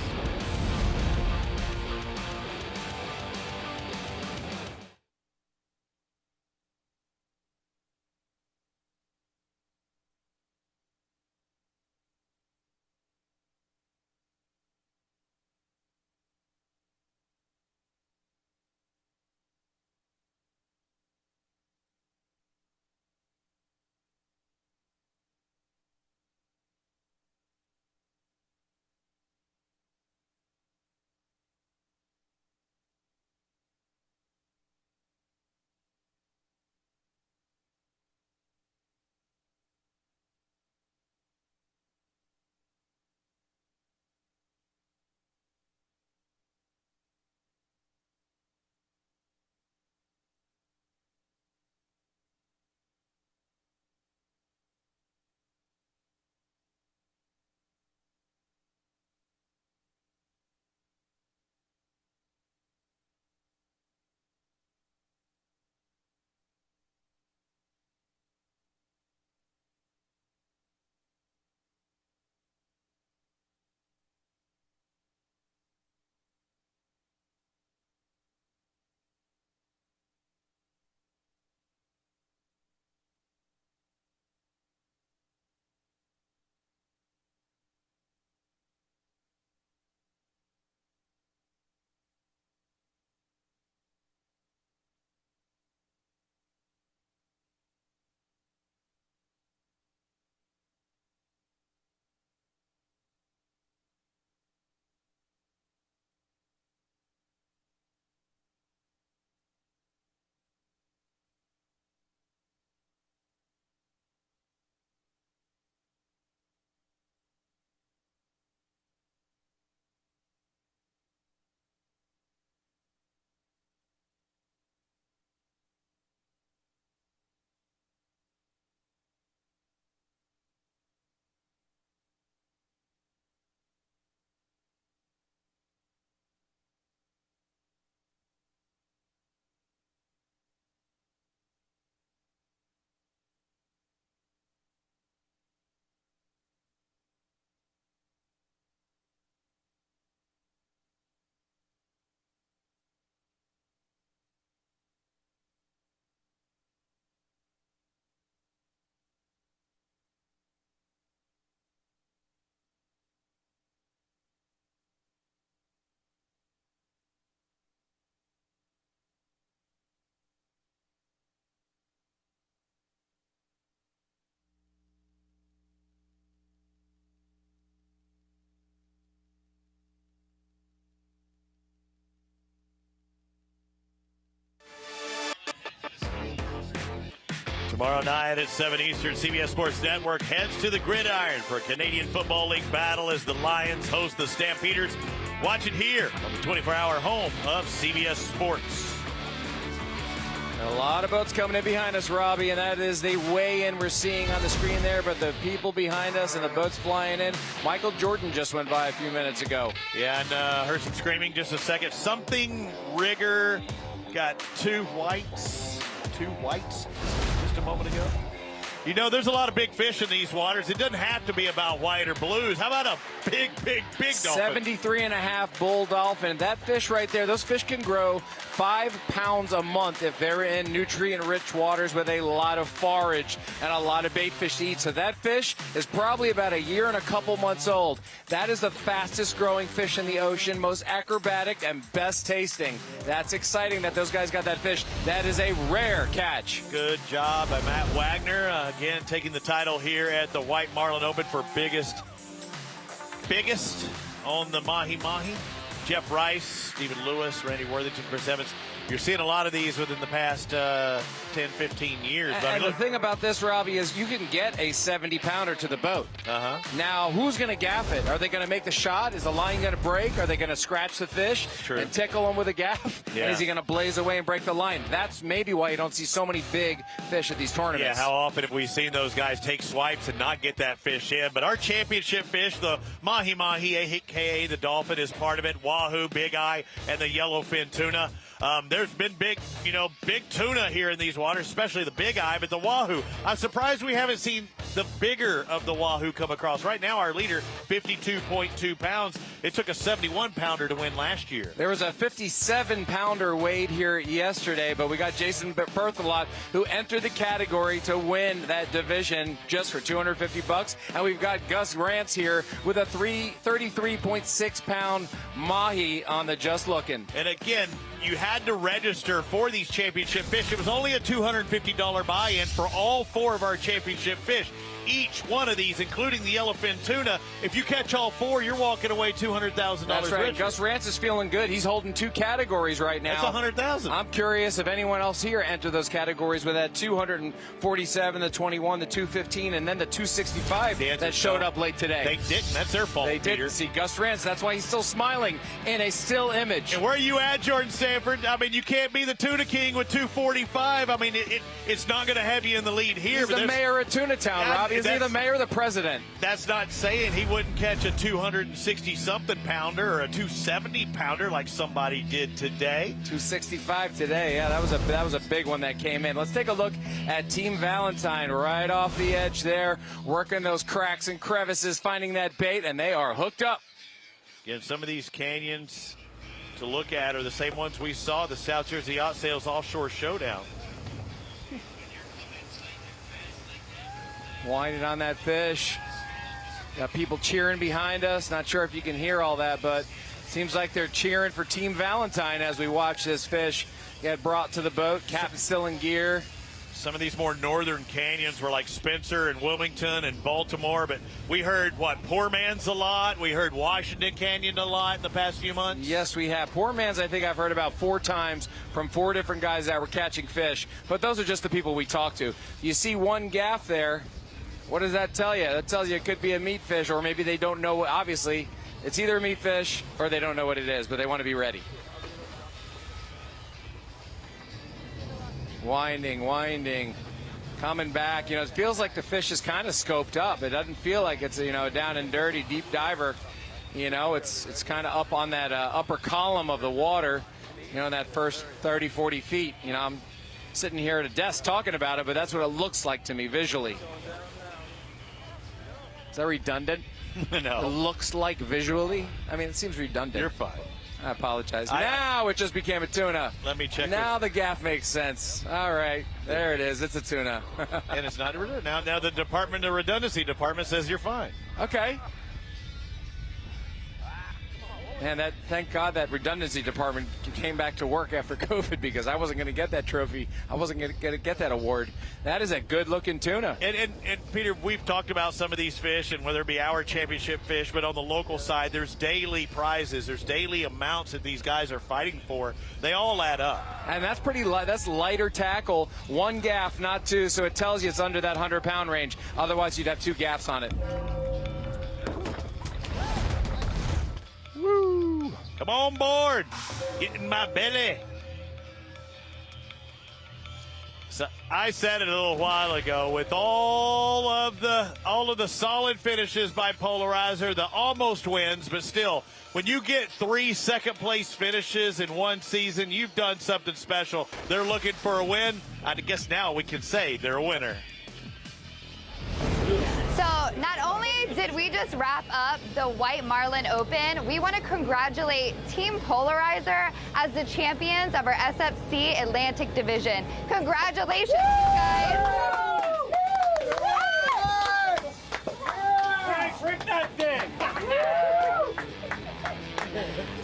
Tomorrow night at 7 Eastern, CBS Sports Network heads to the gridiron for a Canadian Football League battle as the Lions host the Stampeders. Watch it here on the 24-hour home of CBS Sports. A lot of boats coming in behind us, Robbie, and that is the weigh-in we're seeing on the screen there, but the people behind us and the boats flying in. Michael Jordan just went by a few minutes ago. Yeah, and heard some screaming just a second. Something rigger got two whites just a moment ago. You know, there's a lot of big fish in these waters. It doesn't have to be about white or blues. How about a big dolphin? 73.5 bull dolphin. That fish right there, those fish can grow 5 pounds a month if they're in nutrient-rich waters with a lot of forage and a lot of bait fish to eat. So that fish is probably about a year and a couple months old. That is the fastest growing fish in the ocean, most acrobatic and best tasting. That's exciting that those guys got that fish. That is a rare catch. Good job by Matt Wagner. Again, taking the title here at the White Marlin Open for biggest on the Mahi Mahi. Jeff Rice, Stephen Lewis, Randy Worthington, Chris Evans. You're seeing a lot of these within the past 10, 15 years. And the thing about this, Robbie, is you can get a 70-pounder to the boat. Now, who's going to gaff it? Are they going to make the shot? Is the line going to break? Are they going to scratch the fish and tickle them with a gaff? Yeah. And is he going to blaze away and break the line? That's maybe why you don't see so many big fish at these tournaments. Yeah, how often have we seen those guys take swipes and not get that fish in? But our championship fish, the Mahi Mahi, a.k.a. the dolphin, is part of it. Wahoo, big eye, and the yellowfin tuna. There's been big tuna here in these waters, especially the big eye, but the wahoo. I'm surprised we haven't seen the bigger of the wahoo come across. Right now, our leader, 52.2 pounds. It took a 71-pounder to win last year. There was a 57-pounder weighed here yesterday, but we got Jason Berthelot, who entered the category to win that division just for $250. And we've got Gus Rance here with a 33.6-pound mahi on the Just Looking. And again, you had to register for these championship fish. It was only a $250 buy-in for all 4 of our championship fish. Each one of these, including the yellowfin tuna, if you catch all 4, you're walking away $200,000. That's right. richer. Gus Rance is feeling good. He's holding 2 categories right now. That's $100,000. I'm curious if anyone else here entered those categories with that 247, the 21, the 215, and then the 265 that showed up late today. They didn't. That's their fault, They Peter. didn't see Gus Rance. That's why he's still smiling in a still image. And where are you at, Jordan Sanford? I mean, you can't be the tuna king with 245. I mean, it's not going to have you in the lead here. He's the mayor of Tuna Town, Robbie. Isn't he the mayor or the president? That's not saying he wouldn't catch a 260-something pounder or a 270-pounder like somebody did today. 265 today. Yeah, that was a big one that came in. Let's take a look at Team Valentine right off the edge there, working those cracks and crevices, finding that bait, and they are hooked up. Again, some of these canyons to look at are the same ones we saw, the South Jersey Yacht Sales Offshore Showdown. Winding on that fish. Got people cheering behind us. Not sure if you can hear all that, but seems like they're cheering for Team Valentine as we watch this fish get brought to the boat. Captain still in gear. Some of these more northern canyons were like Spencer and Wilmington and Baltimore, but we heard, Poor Man's a lot. We heard Washington Canyon a lot in the past few months. Yes, we have. Poor Man's, I think I've heard about 4 times from 4 different guys that were catching fish, but those are just the people we talk to. You see one gaff there. What does that tell you? That tells you it could be a meat fish, or maybe they don't know. Obviously, it's either a meat fish or they don't know what it is, but they want to be ready. Winding, coming back. You know, it feels like the fish is kind of scoped up. It doesn't feel like it's a down and dirty deep diver. You know, it's kind of up on that upper column of the water. You know, in that first 30, 40 feet. You know, I'm sitting here at a desk talking about it, but that's what it looks like to me visually. Is that redundant? No. It looks like visually? I mean, it seems redundant. You're fine. I apologize. Now it just became a tuna. Let me check. Now the gaff makes sense. All right. There it is. It's a tuna. And it's not redundant. Now the Department of Redundancy Department says you're fine. Okay. Man, thank God that redundancy department came back to work after COVID, because I wasn't going to get that trophy. I wasn't going to get that award. That is a good-looking tuna. And Peter, we've talked about some of these fish, and whether it be our championship fish, but on the local side, there's daily prizes. There's daily amounts that these guys are fighting for. They all add up. And that's pretty light. That's lighter tackle. 1 gaff, not 2, so it tells you it's under that 100-pound range. Otherwise, you'd have 2 gaffs on it. Woo! Come on board. Get in my belly. So I said it a little while ago, with all of the solid finishes by Polarizer, the almost wins, but still, when you get 3 second-place finishes in one season, you've done something special. They're looking for a win. I guess now we can say they're a winner. did we just wrap up the White Marlin Open? We want to congratulate Team Polarizer as the champions of our SFC Atlantic Division. Congratulations, you guys. Rip that thing.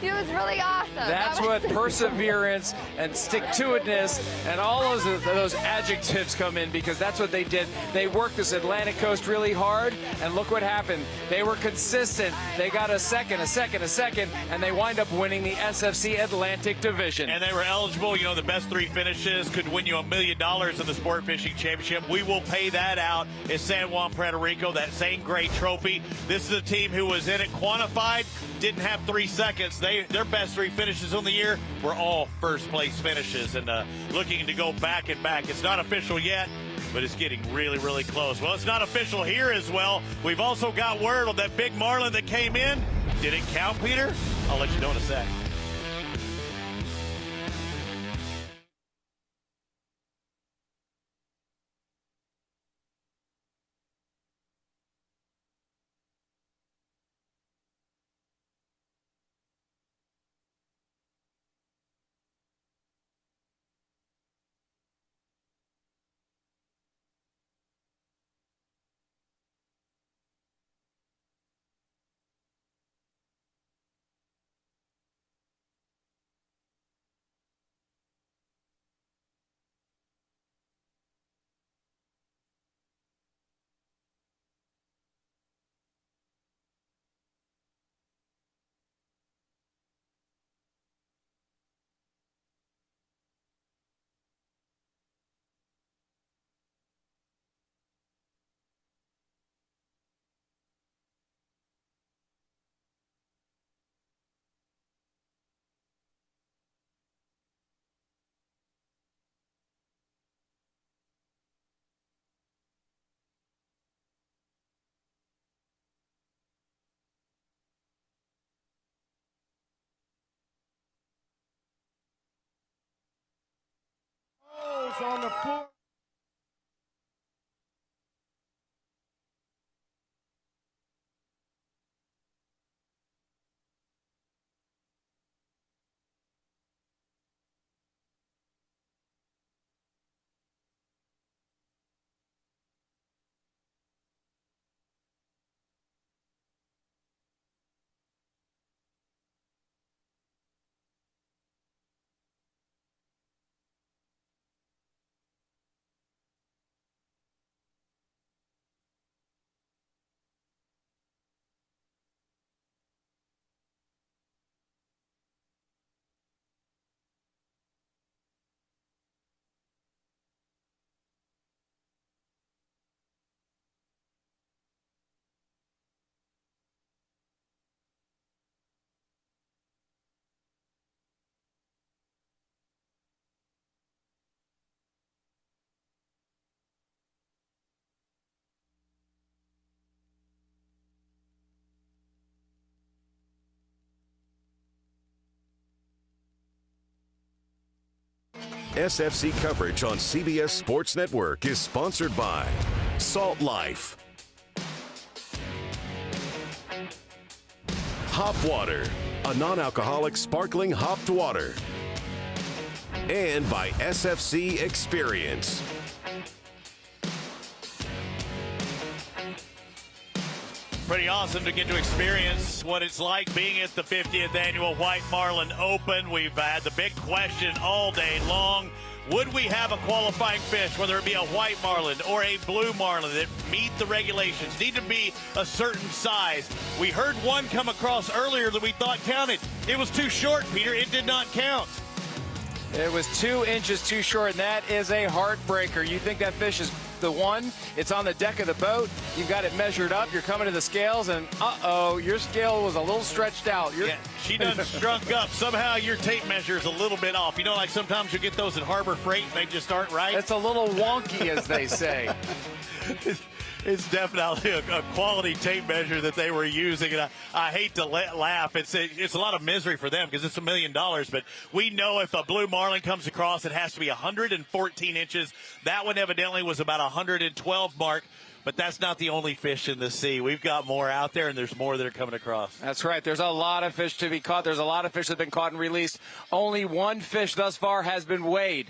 It was really awesome. That's what perseverance and stick-to-itness and all those adjectives come in, because that's what they did. They worked this Atlantic coast really hard, and look what happened. They were consistent. They got a second, and they wind up winning the SFC Atlantic Division. And they were eligible. You know, the best 3 finishes could win you $1 million in the Sport Fishing Championship. We will pay that out in San Juan, Puerto Rico, that same great trophy. This is a team who was in it, quantified, didn't have 3 seconds. Their best 3 finishes on the year were all first-place finishes, and looking to go back and back. It's not official yet, but it's getting really, really close. Well, it's not official here as well. We've also got word on that big Marlin that came in. Did it count, Peter? I'll let you know in a sec. On the floor. SFC coverage on CBS Sports Network is sponsored by Salt Life, Hop Water, a non-alcoholic sparkling hopped water, and by SFC Experience. Pretty awesome to get to experience what it's like being at the 50th annual White Marlin Open. We've had the big question all day long. Would we have a qualifying fish, whether it be a white marlin or a blue marlin, that meet the regulations, need to be a certain size? We heard one come across earlier that we thought counted. It was too short, Peter. It did not count. It was 2 inches too short, and that is a heartbreaker. You think that fish is the one? It's on the deck of the boat. You've got it measured up. You're coming to the scales, and your scale was a little stretched out. Yeah, she done shrunk up. Somehow your tape measure is a little bit off. You know, like sometimes you get those at Harbor Freight and they just aren't right. It's a little wonky, as they say. It's definitely a quality tape measure that they were using, and I hate to laugh. It's a lot of misery for them because it's $1 million, but we know if a blue marlin comes across, it has to be 114 inches. That one evidently was about 112 mark. But that's not the only fish in the sea. We've got more out there, and there's more that are coming across. That's right. There's a lot of fish to be caught. There's a lot of fish that have been caught and released. Only one fish thus far has been weighed.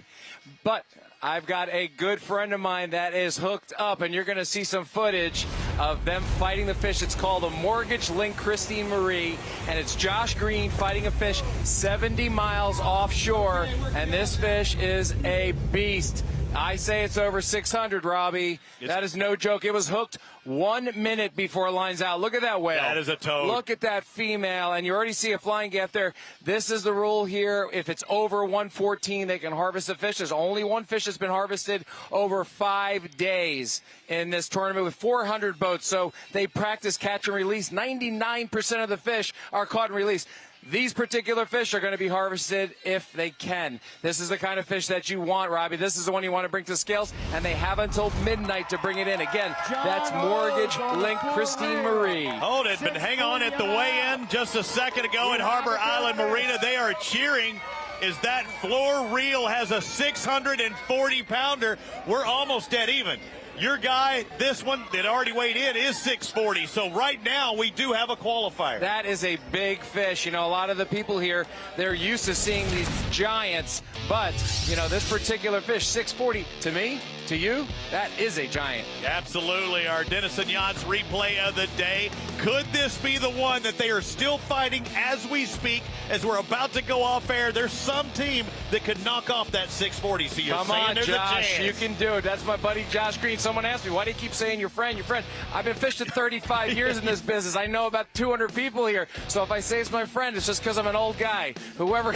But I've got a good friend of mine that is hooked up, and you're going to see some footage of them fighting the fish. It's called a Mortgage Link Christine Marie, and it's Josh Green fighting a fish 70 miles offshore, and this fish is a beast. I say it's over 600, Robbie. That is no joke. It was hooked 1 minute before line's out. Look at that whale. That is a toad. Look at that female, and you already see a flying gap there. This is the rule here. If it's over 114, they can harvest the fish. There's only one fish that's been harvested over 5 days in this tournament with 400 boats. So they practice catch and release. 99% of the fish are caught and released. These particular fish are going to be harvested if they can. This is the kind of fish that you want, Robbie. This is the one you want to bring to scales, and they have until midnight to bring it in. Again, that's Mortgage Link Christine Marie. Hold it, but hang on. At the weigh-in just a second ago at Harbor Island Marina, they are cheering as that floor reel has a 640-pounder. We're almost dead even. Your guy, this one that already weighed in, is 640. So right now we do have a qualifier. That is a big fish. You know, a lot of the people here, they're used to seeing these giants. But, you know, this particular fish, 640, to me, to you, that is a giant. Absolutely. Our Denison Yachts replay of the day. Could this be the one that they are still fighting as we speak, as we're about to go off air? There's some team that could knock off that 640. So you're Come saying on, there's Josh, a chance. you can do it. That's my buddy Josh Green. Someone asked me, why do you keep saying your friend, your friend? I've been fishing 35 years in this business. I know about 200 people here. So if I say it's my friend, it's just because I'm an old guy. Whoever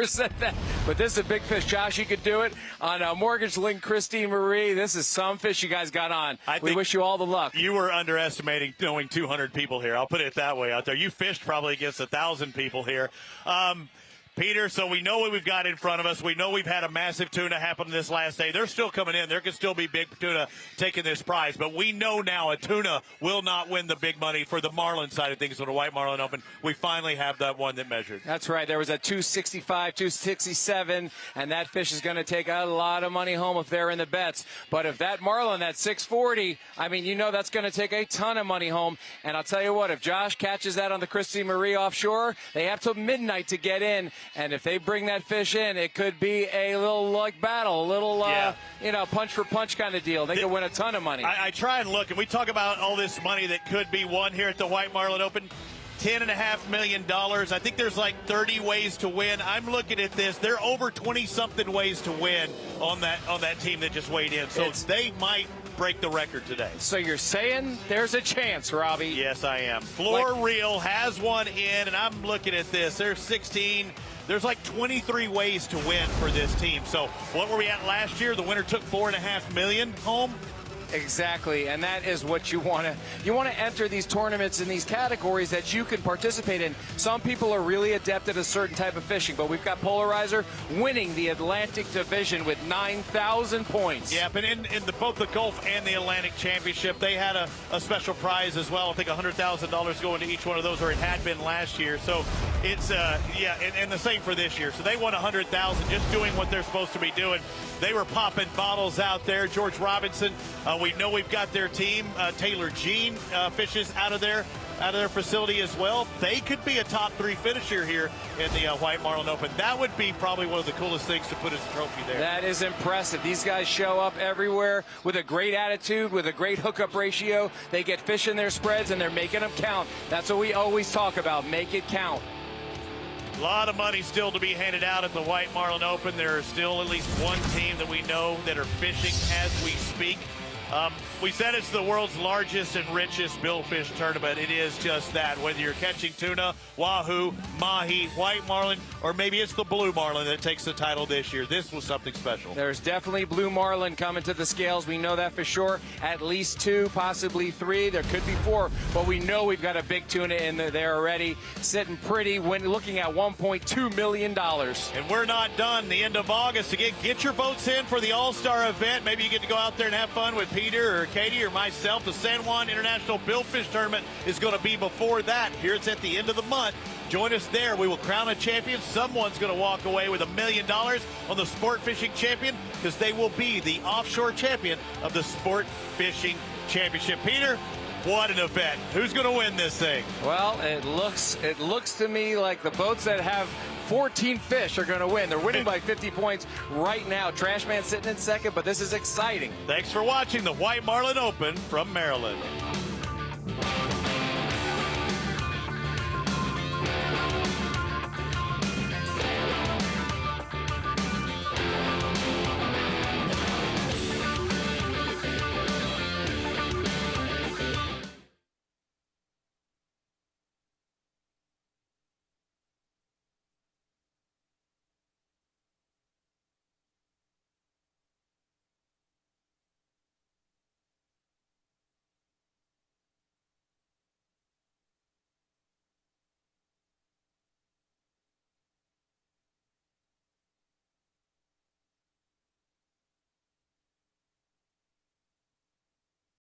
said that. But this is a big fish. Josh, you could do it on Mortgage Link Christine Marie. This is some fish you guys got on. We wish you all the luck. You were underestimating knowing 200 people here. I'll put it that way out there. You fished probably against 1,000 people here. Peter, so we know what we've got in front of us. We know we've had a massive tuna happen this last day. They're still coming in. There could still be big tuna taking this prize. But we know now a tuna will not win the big money for the marlin side of things on the White Marlin Open. We finally have that one that measured. That's right. There was a 265, 267, and that fish is going to take a lot of money home if they're in the bets. But if that marlin, that 640, I mean, you know that's going to take a ton of money home. And I'll tell you what, if Josh catches that on the Christine Marie offshore, they have till midnight to get in. And if they bring that fish in, it could be a little like battle, a little, you know, punch for punch kind of deal. They could win a ton of money. I try and look, and we talk about all this money that could be won here at the White Marlin Open. $10.5 million. I think there's like 30 ways to win. I'm looking at this. There are over 20-something ways to win on that team that just weighed in. So they might break the record today. So you're saying there's a chance, Robbie? Yes, I am. Floor Reel has one in, and I'm looking at this. There's 16. There's like 23 ways to win for this team. So what were we at last year? The winner took $4.5 million home. Exactly, and that is what you want to. You want to enter these tournaments in these categories that you can participate in. Some people are really adept at a certain type of fishing, but we've got Polarizer winning the Atlantic Division with 9,000 points. Yeah, but in both the Gulf and the Atlantic Championship, they had a special prize as well. I think $100,000 going to each one of those, or it had been last year. So it's and the same for this year. So they won $100,000 just doing what they're supposed to be doing. They were popping bottles out there. George Robinson. We know we've got their team. Taylor Jean fishes out of their facility as well. They could be a top 3 finisher here in the White Marlin Open. That would be probably one of the coolest things to put as a trophy there. That is impressive. These guys show up everywhere with a great attitude, with a great hookup ratio. They get fish in their spreads, and they're making them count. That's what we always talk about. Make it count. A lot of money still to be handed out at the White Marlin Open. There are still at least one team that we know that are fishing as we speak. We said it's the world's largest and richest billfish tournament. It is just that. Whether you're catching tuna, wahoo, mahi, white marlin, or maybe it's the blue marlin that takes the title this year. This was something special. There's definitely blue marlin coming to the scales. We know that for sure. At least 2, possibly 3. There could be 4, but we know we've got a big tuna in there already, sitting pretty when looking at $1.2 million. And we're not done. The end of August. Again, get your boats in for the All-Star event. Maybe you get to go out there and have fun with Peter or Katie or myself, the San Juan International Billfish Tournament is going to be before that. Here it's at the end of the month. Join us there. We will crown a champion. Someone's going to walk away with $1 million on the Sport Fishing Champion because they will be the offshore champion of the Sport Fishing Championship. Peter, what an event. Who's going to win this thing? Well, it looks to me like the boats that have 14 fish are going to win. They're winning by 50 points right now. Trashman sitting in second, but this is exciting. Thanks for watching the White Marlin Open from Maryland.